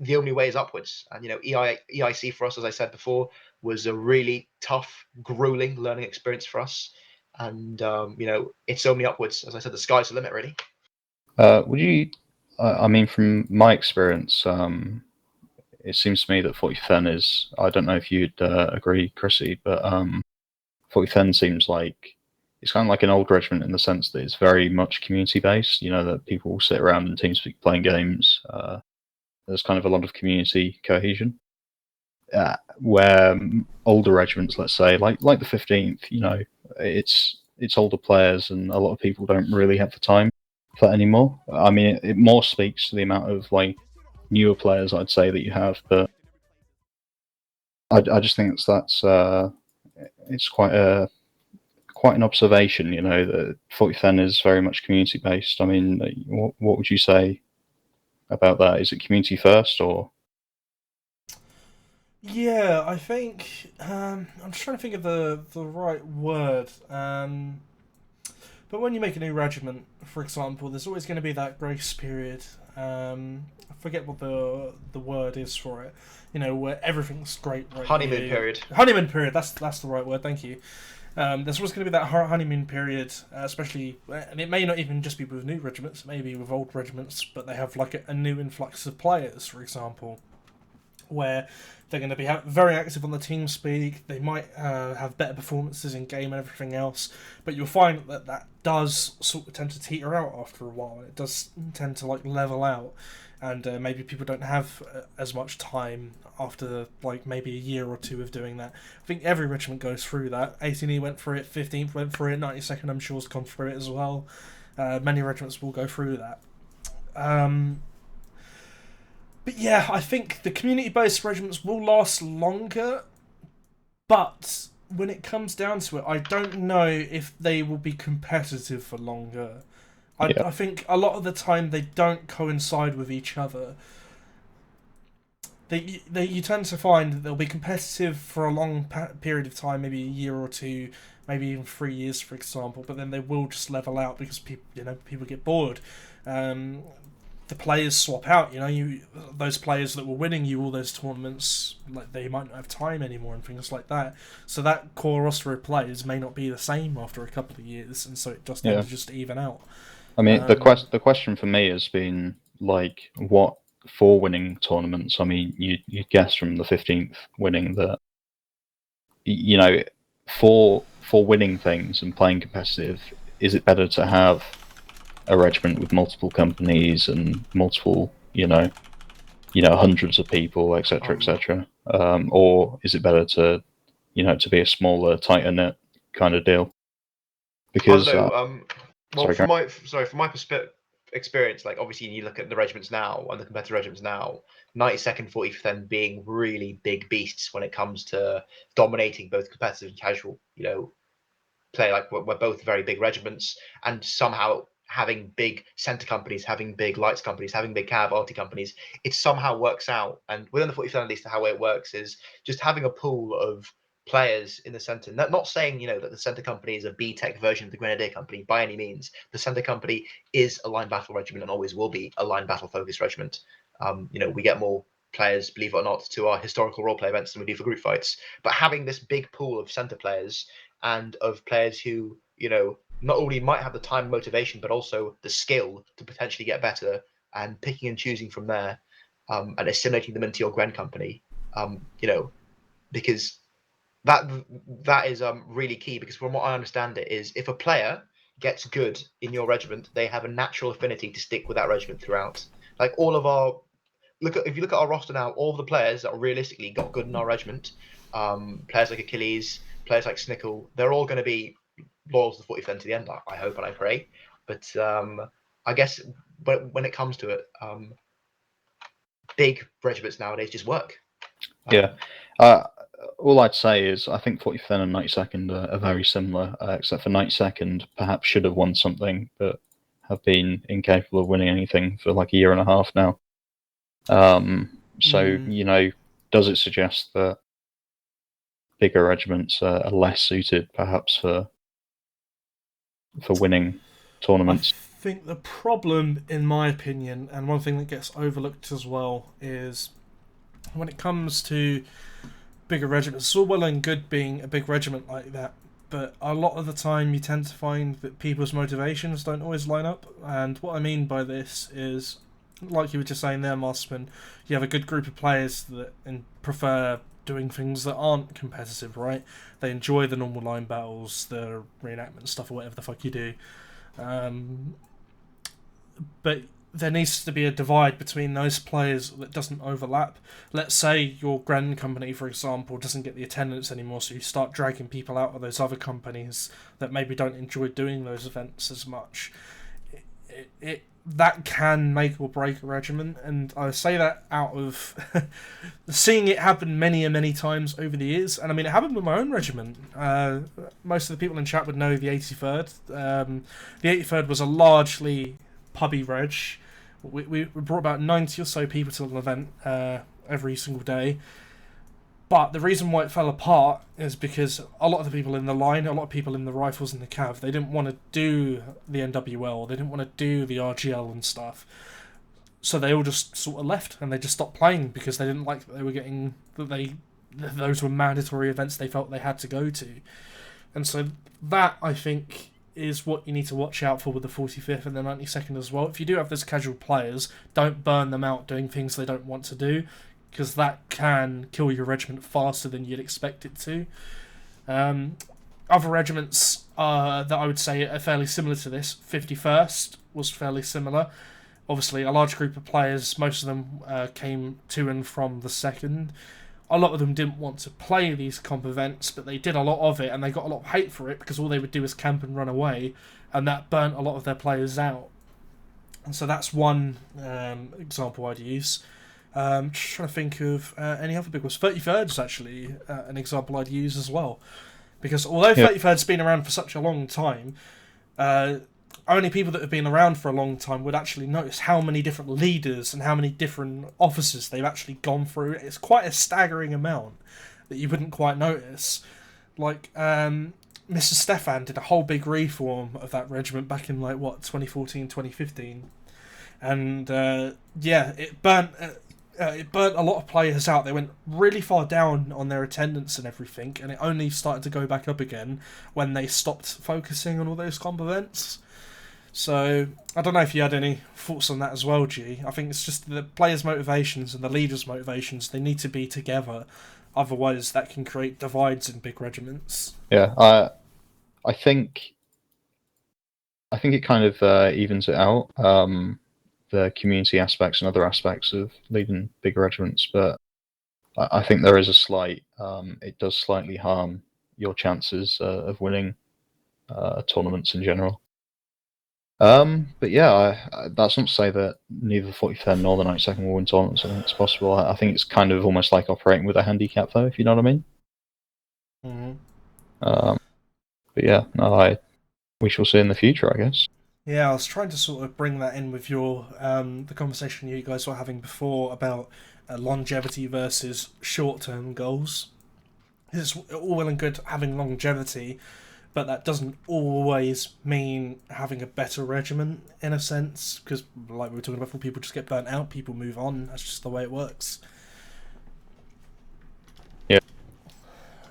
The only way is upwards. And EIC for us, as I said before, was a really tough, grueling learning experience for us. And it's only upwards. As I said, the sky's the limit, really. Would you? I mean, from my experience, it seems to me that 40th is. I don't know if you'd agree, Chrissy, but 40th seems like it's kind of like an old regiment in the sense that it's very much community based. That people will sit around in TeamSpeak playing games. There's kind of a lot of community cohesion. Where older regiments, let's say, like the 15th, it's older players, and a lot of people don't really have the time for that anymore. I mean, it more speaks to the amount of newer players, I'd say, that you have, but I just think that's it's quite an observation. That 40th is very much community based. I mean, what would you say about that? Is it community first or? Yeah, I think I'm just trying to think of the right word. But when you make a new regiment, for example, there's always going to be that grace period. I forget what the word is for it. Where everything's great. Right honeymoon period. Honeymoon period. That's the right word. Thank you. There's always going to be that honeymoon period, especially, and it may not even just be with new regiments, maybe with old regiments, but they have a new influx of players, for example, where they're going to be very active on the TeamSpeak. They might have better performances in game and everything else, but you'll find that does sort of tend to teeter out after a while. It does tend to level out, and maybe people don't have as much time after maybe a year or two of doing that. I think every regiment goes through that. 18E went through it, 15th went through it, 92nd I'm sure has gone through it as well. Many regiments will go through that. But yeah, I think the community-based regiments will last longer, but when it comes down to it, I don't know if they will be competitive for longer. I think a lot of the time they don't coincide with each other. You tend to find that they'll be competitive for a long period of time, maybe a year or two, maybe even 3 years, for example. But then they will just level out because people get bored. The players swap out. Those players that were winning you all those tournaments, they might not have time anymore and things like that. So that core roster of players may not be the same after a couple of years, and so it does tend to just even out. I mean, the question for me has been what for winning tournaments. I mean, you guess from the 15th winning that for winning things and playing competitive, is it better to have a regiment with multiple companies and multiple, hundreds of people, etc., etc., or is it better to be a smaller, tighter knit kind of deal? Because from my experience, like obviously you look at the regiments now and the competitive regiments now, 92nd, 45th being really big beasts when it comes to dominating both competitive and casual, play. Like we're both very big regiments, and somehow having big center companies, having big lights companies, having big cav arty companies, it somehow works out. And within the 40th, at least, how it works is just having a pool of players in the center. Not saying that the center company is a B-Tech version of the Grenadier company by any means. The center company is a line battle regiment and always will be a line battle focused regiment. We get more players, believe it or not, to our historical roleplay events than we do for group fights. But having this big pool of center players and of players who, not only might have the time and motivation, but also the skill to potentially get better, and picking and choosing from there, and assimilating them into your Gren company, because that is really key. Because from what I understand, it is if a player gets good in your regiment, they have a natural affinity to stick with that regiment throughout. Like all of our if you look at our roster now, all of the players that realistically got good in our regiment, players like Achilles, players like Snickle, they're all going to be loyal to the 40th to the end. I hope and I pray. But I guess when it comes to it, big regiments nowadays just work. Yeah. All I'd say is I think 45th and 92nd are very similar, except for 92nd perhaps should have won something, but have been incapable of winning anything for like a year and a half now. Does it suggest that bigger regiments are less suited perhaps for winning tournaments? I think the problem, in my opinion, and one thing that gets overlooked as well, is when it comes to bigger regiments, it's all well and good being a big regiment like that, but a lot of the time you tend to find that people's motivations don't always line up. And what I mean by this is, like you were just saying there, Maskman, you have a good group of players that prefer doing things that aren't competitive, right? They enjoy the normal line battles, the reenactment stuff, or whatever the fuck you do. But there needs to be a divide between those players that doesn't overlap. Let's say your Grand Company, for example, doesn't get the attendance anymore, so you start dragging people out of those other companies that maybe don't enjoy doing those events as much. That can make or break a regiment, and I say that out of seeing it happen many and many times over the years. And I mean, it happened with my own regiment. Most of the people in chat would know the 83rd. The 83rd was a largely pubby reg. We brought about 90 or so people to an event every single day. But the reason why it fell apart is because a lot of the people in the line, a lot of people in the rifles and the cav, they didn't want to do the NWL, they didn't want to do the RGL and stuff. So they all just sort of left and they just stopped playing because they didn't like that they were getting those were mandatory events they felt they had to go to. And so that, I think, is what you need to watch out for with the 45th and the 92nd as well. If you do have those casual players, don't burn them out doing things they don't want to do, because that can kill your regiment faster than you'd expect it to. Other regiments that I would say are fairly similar to this. 51st was fairly similar. Obviously, a large group of players, most of them came to and from the 2nd. A lot of them didn't want to play these comp events, but they did a lot of it, and they got a lot of hate for it because all they would do is camp and run away, and that burnt a lot of their players out. And so that's one example I'd use. Just trying to think of any other big ones. 33rd is actually an example I'd use as well, because although 33rd's been around for such a long time, only people that have been around for a long time would actually notice how many different leaders and how many different officers they've actually gone through. It's quite a staggering amount that you wouldn't quite notice. Like, Mr. Stefan did a whole big reform of that regiment back in 2014, 2015, and it burnt a lot of players out. They went really far down on their attendance and everything, and it only started to go back up again when they stopped focusing on all those comp events. So I don't know if you had any thoughts on that as well, G. I think it's just the players' motivations and the leaders' motivations, they need to be together. Otherwise, that can create divides in big regiments. Yeah, I think it kind of evens it out, the community aspects and other aspects of leading bigger regiments. But I think there is a slight, it does slightly harm your chances of winning tournaments in general. But yeah, that's not to say that neither the 43rd nor the 92nd will win tournaments. I think it's possible. I think it's kind of almost like operating with a handicap, though, if you know what I mean. Mm-hmm. But yeah, no, we shall see in the future, I guess. Yeah, I was trying to sort of bring that in with your the conversation you guys were having before about longevity versus short-term goals. It's all well and good having longevity, but that doesn't always mean having a better regiment in a sense. Because, like we were talking about, before, people just get burnt out, people move on. That's just the way it works. Yeah.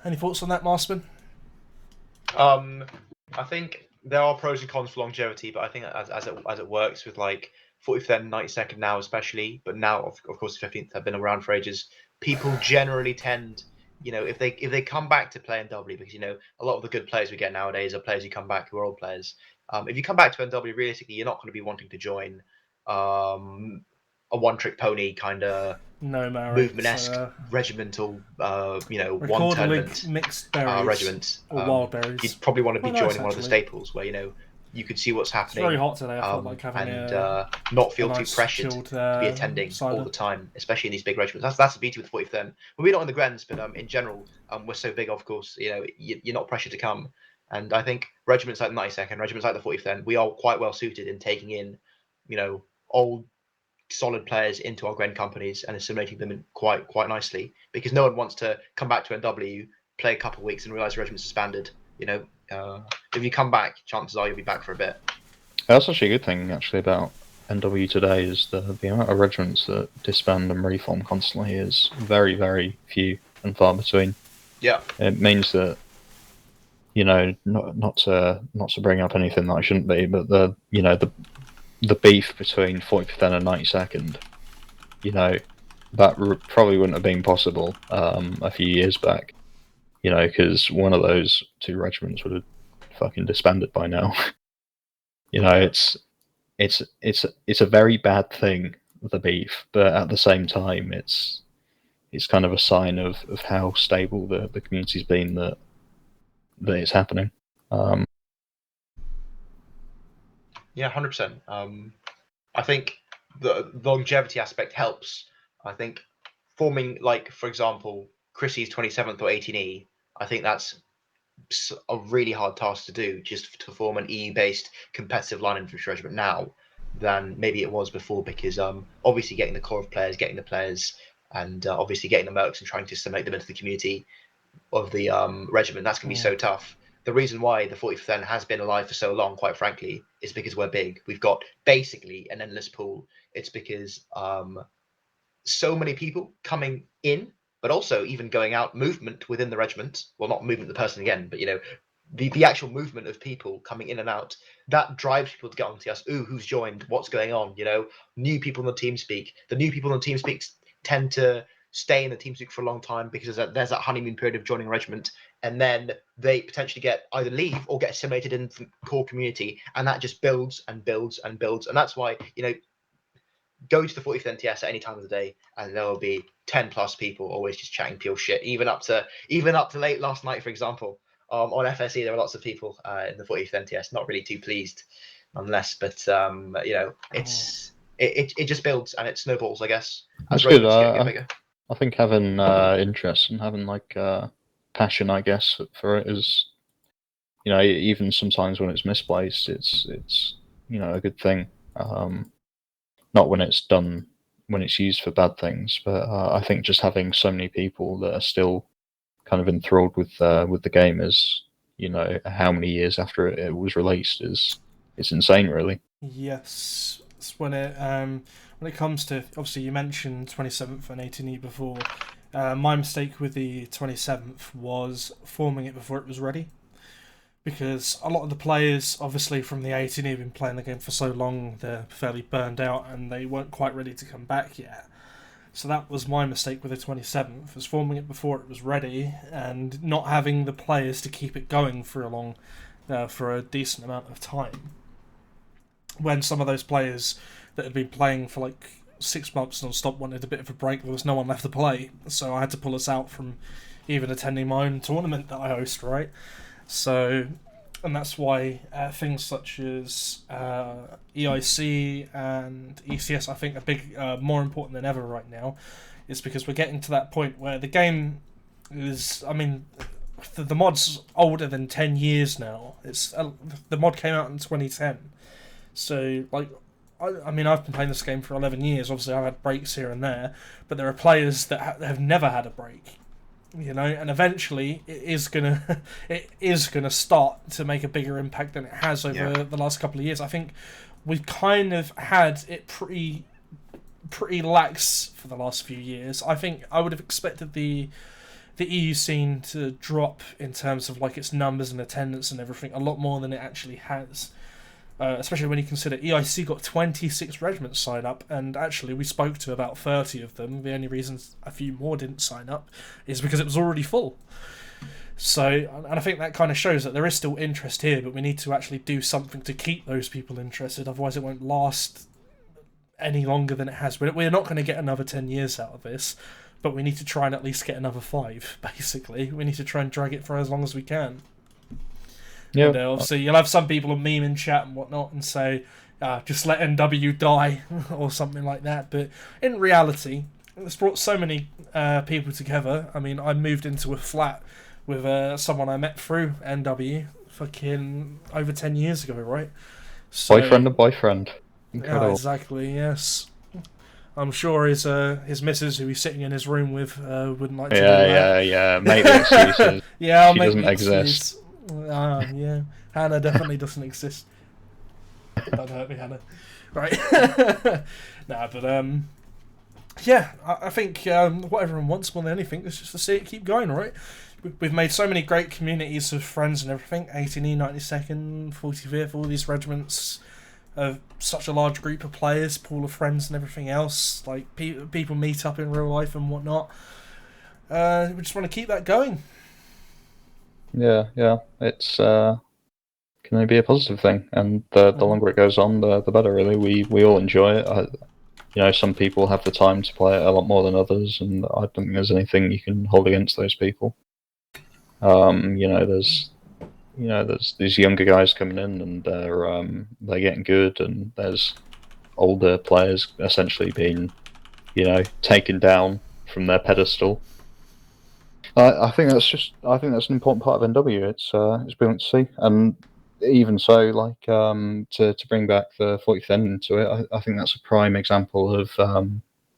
Any thoughts on that, Maskman? I think there are pros and cons for longevity, but I think as it works with like 45th and 92nd now especially, but now of course the 15th have been around for ages. People generally tend, if they come back to play NW, because a lot of the good players we get nowadays are players who come back who are old players. If you come back to NW, realistically, you're not going to be wanting to join a one-trick pony kind of movement-esque regimental, one tournament mixed berries regiment. or wild berries. You'd probably want to be joining one of the staples where you could see what's happening. It's very hot today. I felt like having not feel too pressured to be attending all the time, especially in these big regiments. That's the beauty with 40th. Then we're not in the Grens, but in general, we're so big. Of course, you're not pressured to come. And I think regiments like the 92nd, regiments like the 40th, then we are quite well suited in taking in, old solid players into our Gren companies and assimilating them in quite nicely, because no one wants to come back to NW, play a couple of weeks and realize the regiment's disbanded. If you come back, chances are you'll be back for a bit. That's actually a good thing actually about NW today, is the amount of regiments that disband and reform constantly is very, very few and far between. Yeah, it means that not to bring up anything that I shouldn't be, but the beef between 45th and 92nd, that probably wouldn't have been possible a few years back, because one of those two regiments would have fucking disbanded by now. It's a very bad thing, the beef, but at the same time, it's kind of a sign of how stable the community's been that it's happening. Yeah, 100%. I think the longevity aspect helps. I think forming, like, for example, Chrissy's 27th or 18E, I think that's a really hard task to do, just to form an EU-based competitive line infantry regiment now than maybe it was before, because obviously getting the core of players, getting the players, and obviously getting the mercs and trying to assimilate them into the community of the regiment, that's going to be so tough. The reason why the 40th has been alive for so long, quite frankly, is because we're big. We've got basically an endless pool. It's because so many people coming in, but also even going out, movement within the regiment. Well, not movement of the person again, but the actual movement of people coming in and out, that drives people to get onto us. Ooh, who's joined? What's going on? New people in the team speak. The new people in the team speak tend to stay in the team speak for a long time, because there's that honeymoon period of joining a regiment, and then they potentially get either leave or get assimilated into the core community, and that just builds and builds and builds. And that's why go to the 40th NTS at any time of the day, and there will be 10 plus people always just chatting pure shit. Even up to late last night, for example, on FSE, there were lots of people in the 40th NTS not really too pleased, nonetheless. But it just builds and it snowballs, I guess. That's good. Get bigger. I think having interest and having passion, I guess, for it is, even sometimes when it's misplaced, it's a good thing. Not when it's done, when it's used for bad things, but I think just having so many people that are still kind of enthralled with the game, is how many years after it was released, it's insane, really. Yes, it's when it comes to, obviously you mentioned 27th and 18E before. My mistake with the 27th was forming it before it was ready, because a lot of the players, obviously from the 18E, have been playing the game for so long, they're fairly burned out and they weren't quite ready to come back yet. So that was my mistake with the 27th, was forming it before it was ready and not having the players to keep it going for a decent amount of time. When some of those players that had been playing for like 6 months non-stop wanted a bit of a break, there was no one left to play, so I had to pull us out from even attending my own tournament that I host, right? So And that's why things such as EIC and ECS, I think, are big, more important than ever right now, is because we're getting to that point where the game is, I mean, the mod's older than 10 years now. It's the mod came out in 2010, so like, I mean, I've been playing this game for 11 years. Obviously, I've had breaks here and there, but there are players that have never had a break. You know, and eventually it is gonna start to make a bigger impact than it has over the last couple of years. I think we've kind of had it pretty lax for the last few years. I think I would have expected the EU scene to drop in terms of like its numbers and attendance and everything a lot more than it actually has. Especially when you consider EIC got 26 regiments sign up, and actually we spoke to about 30 of them. The only reason a few more didn't sign up is because it was already full. So, and I think that kind of shows that there is still interest here, but we need to actually do something to keep those people interested, otherwise it won't last any longer than it has. We're not going to get another 10 years out of this, but we need to try and at least get another 5, basically. We need to try and drag it for as long as we can. Yeah. And obviously, you'll have some people on meme in chat and whatnot and say, just let NW die or something like that. But in reality, it's brought so many people together. I mean, I moved into a flat with someone I met through NW fucking over 10 years ago, right? So, Boyfriend and boyfriend. Incredible. Yeah, exactly, yes. I'm sure his missus, who he's sitting in his room with, wouldn't like to do that. Yeah. Make the excuses. Yeah, I'll She make doesn't the exist. excuse. Yeah. Hannah definitely doesn't exist. Don't hurt me, Hannah. Right. Nah, but yeah, I think what everyone wants more than anything is just to see it keep going, right? We've made so many great communities of friends and everything. 18E, 92nd, 45th, all these regiments of such a large group of players, pool of friends and everything else. Like, people meet up in real life and whatnot. We just want to keep that going. Yeah. It's can only be a positive thing, and the longer it goes on, the better. Really, we all enjoy it. You know, some people have the time to play it a lot more than others, and I don't think there's anything you can hold against those people. There's these younger guys coming in, and they're getting good, and there's older players essentially being, taken down from their pedestal. I think that's an important part of NW. It's brilliant to see, and even so, like to bring back the 40th end into it, I think that's a prime example of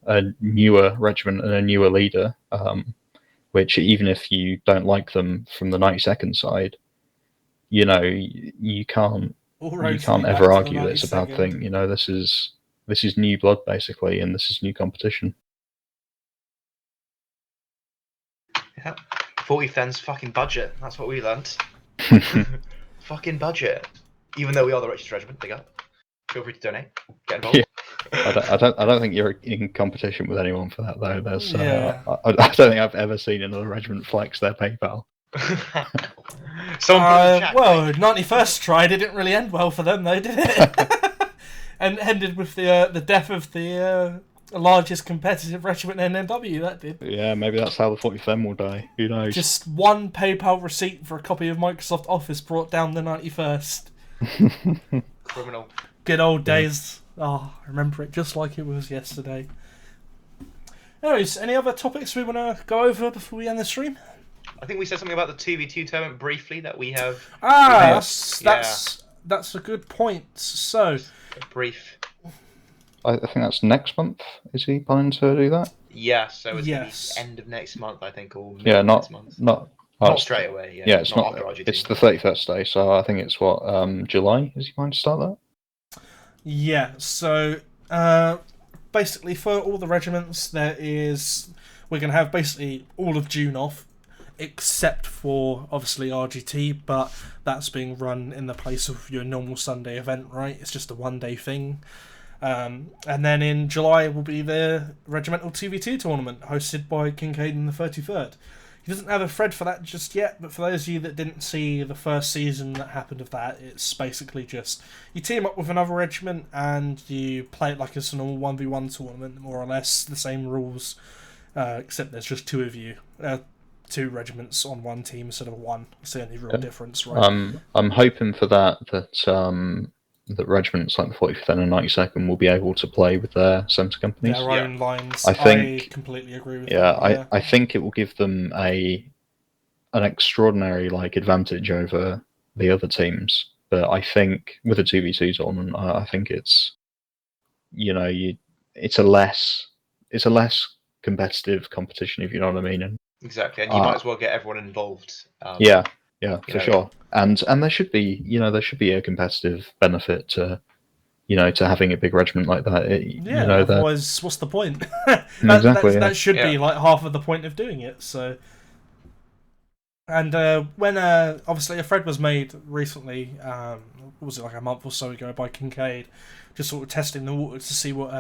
a newer regiment and a newer leader. Which, even if you don't like them from the 92nd side, you can't ever argue that it's a bad thing. This is new blood basically, and this is new competition. Yeah, 40th fucking budget. That's what we learnt. Fucking budget. Even though we are the richest regiment, big up. Feel free to donate. Get involved. Yeah. I don't think you're in competition with anyone for that though. There's I don't think I've ever seen another regiment flex their PayPal. Well, 91st tried. It didn't really end well for them though, did it? And ended with the death of the largest competitive regiment in NW. That did. Yeah, maybe that's how the 40th will die. Who knows? Just one PayPal receipt for a copy of Microsoft Office brought down the 91st. Criminal. Good old days. Oh, I remember it just like it was yesterday. Anyways, any other topics we want to go over before we end the stream? I think we said something about the 2v2 tournament briefly that we have. That's a good point. So, brief. I think that's next month. Is he planning to do that? Yeah, so it's gonna be end of next month, I think, or next month. Not straight away. Yeah, it's not. After RGT. It's the 31st day, so I think it's July. Is he planning to start that? Yeah. So, basically, for all the regiments, we're gonna have basically all of June off, except for obviously RGT, but that's being run in the place of your normal Sunday event, right? It's just a one-day thing. And then in July will be the Regimental 2v2 tournament, hosted by Kincaid and the 33rd. He doesn't have a thread for that just yet, but for those of you that didn't see the first season that happened of that, it's basically just you team up with another regiment and you play it like it's a normal 1v1 tournament, more or less the same rules, except there's just two of you. 2 regiments on one team instead of 1. It's the only real difference, right? I'm hoping for that that regiments like the 45th and 92nd will be able to play with their centre companies. Their own lines. I think. I completely agree with Yeah, that. I think it will give them an extraordinary advantage over the other teams. But I think with a 2v2 tournament, I think it's it's a less competitive competition, if you know what I mean. And Exactly, and you might as well get everyone involved. Yeah, for sure. And there should be a competitive benefit to to having a big regiment like that. Otherwise, what's the point? Exactly. That should be like half of the point of doing it. So, and when obviously a thread was made recently, was it like a month or so ago by Kincaid, just sort of testing the water to see what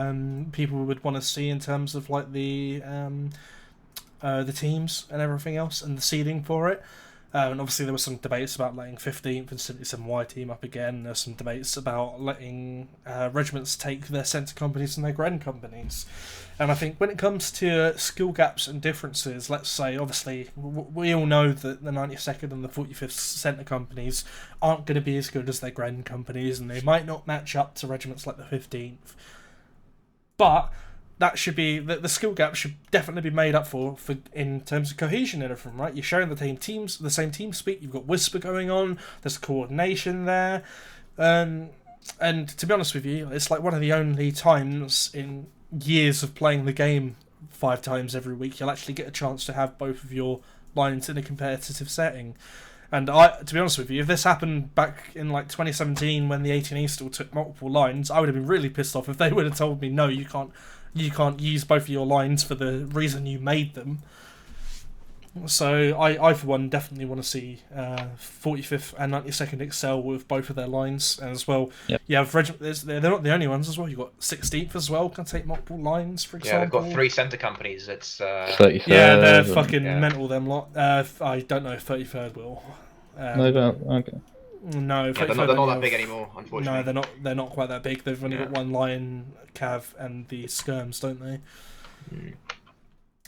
people would want to see in terms of like the teams and everything else and the seeding for it. And obviously there were some debates about letting 15th and 77Y team up again. There's some debates about letting regiments take their centre companies and their Gren companies. And I think when it comes to skill gaps and differences, let's say, obviously, we all know that the 92nd and the 45th centre companies aren't going to be as good as their Gren companies, and they might not match up to regiments like the 15th. But that should be the skill gap should definitely be made up for in terms of cohesion and everything, right? You're showing the same team speak. You've got whisper going on. There's coordination there, and to be honest with you, it's like one of the only times in years of playing the game 5 times every week you'll actually get a chance to have both of your lines in a competitive setting. And to be honest with you, if this happened back in like 2017 when the 18E still took multiple lines, I would have been really pissed off if they would have told me, no, you can't use both of your lines for the reason you made them. So I for one definitely want to see 45th and 92nd excel with both of their lines, and as well. Yep. Yeah, they're not the only ones as well. You've got 16th as well, can take multiple lines, for example. Yeah, they've got 3 centre companies. It's 33rd. Yeah, they're fucking mental, them lot. I don't know if 33rd will. No, don't. Okay. No, they're not that big anymore, unfortunately. No, they're not quite that big. They've only got 1 line, Cav, and the skirms, don't they? Mm.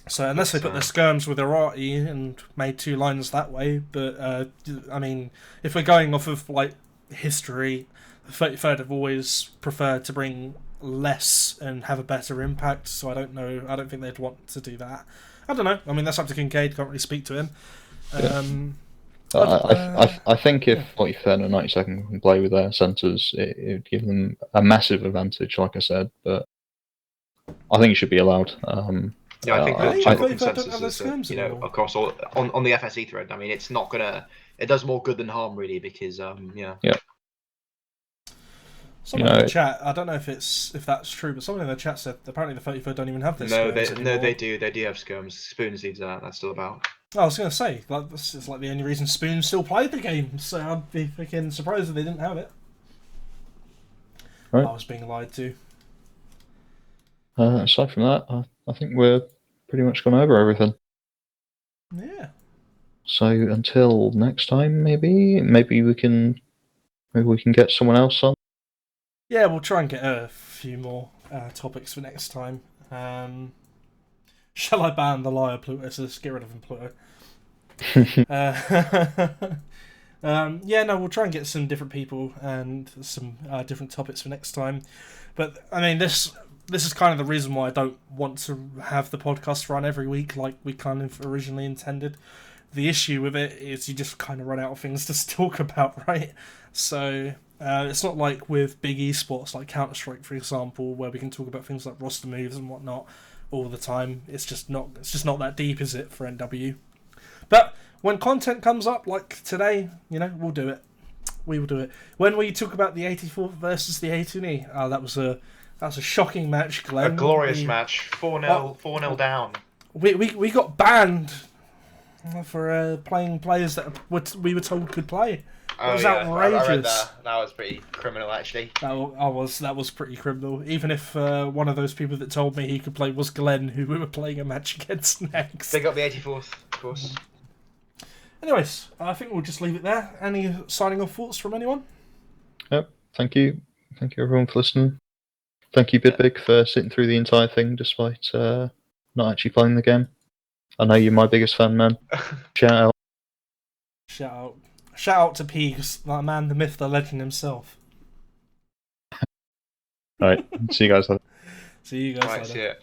So unless they put their skirms with Irati and made 2 lines that way, but I mean, if we're going off of like history, the 33rd have always preferred to bring less and have a better impact. So I don't know. I don't think they'd want to do that. I don't know. I mean, that's up to Kincaid. Can't really speak to him. I think if 43rd and 92nd can play with their centres, it would give them a massive advantage, like I said. But I think it should be allowed. Yeah, I think the general consensus is that, across all on the FSE thread. I mean, it's not gonna. It does more good than harm, really, because Yeah. Someone in the chat, I don't know if that's true, but someone in the chat said apparently the 33rd don't even have this. No, they do. They do have skirms. Spoons needs that. That's still about. I was going to say, like, this is like the only reason Spoon still played the game, so I'd be freaking surprised if they didn't have it. Right. I was being lied to. Aside from that, I think we're pretty much gone over everything. Yeah. So until next time, maybe we can get someone else on. Yeah, we'll try and get a few more topics for next time. Shall I ban the liar Pluto? So let's get rid of him, Pluto. We'll try and get some different people and some different topics for next time. But I mean, this is kind of the reason why I don't want to have the podcast run every week like we kind of originally intended. The issue with it is you just kind of run out of things to talk about, right? So it's not like with big esports like Counter-Strike, for example, where we can talk about things like roster moves and whatnot all the time. It's just not that deep, is it, for NW? But when content comes up like today, we'll do it. We will do it. When we talk about the 84 versus the A2E, that was a shocking match, Glenn. A glorious match. 4-0 down. We got banned for playing players that we were told could play. It was outrageous. I read that. That was pretty criminal, actually. That was pretty criminal. Even if one of those people that told me he could play was Glenn, who we were playing a match against next. They got the 84th, of course. Anyways, I think we'll just leave it there. Any signing off thoughts from anyone? Yep. Thank you everyone for listening. Thank you, BidBig, for sitting through the entire thing despite not actually playing the game. I know you're my biggest fan, man. Shout out. Shout out to Peegs, that man, the myth, the legend himself. All right, see you guys later. See you guys Right, later. see ya.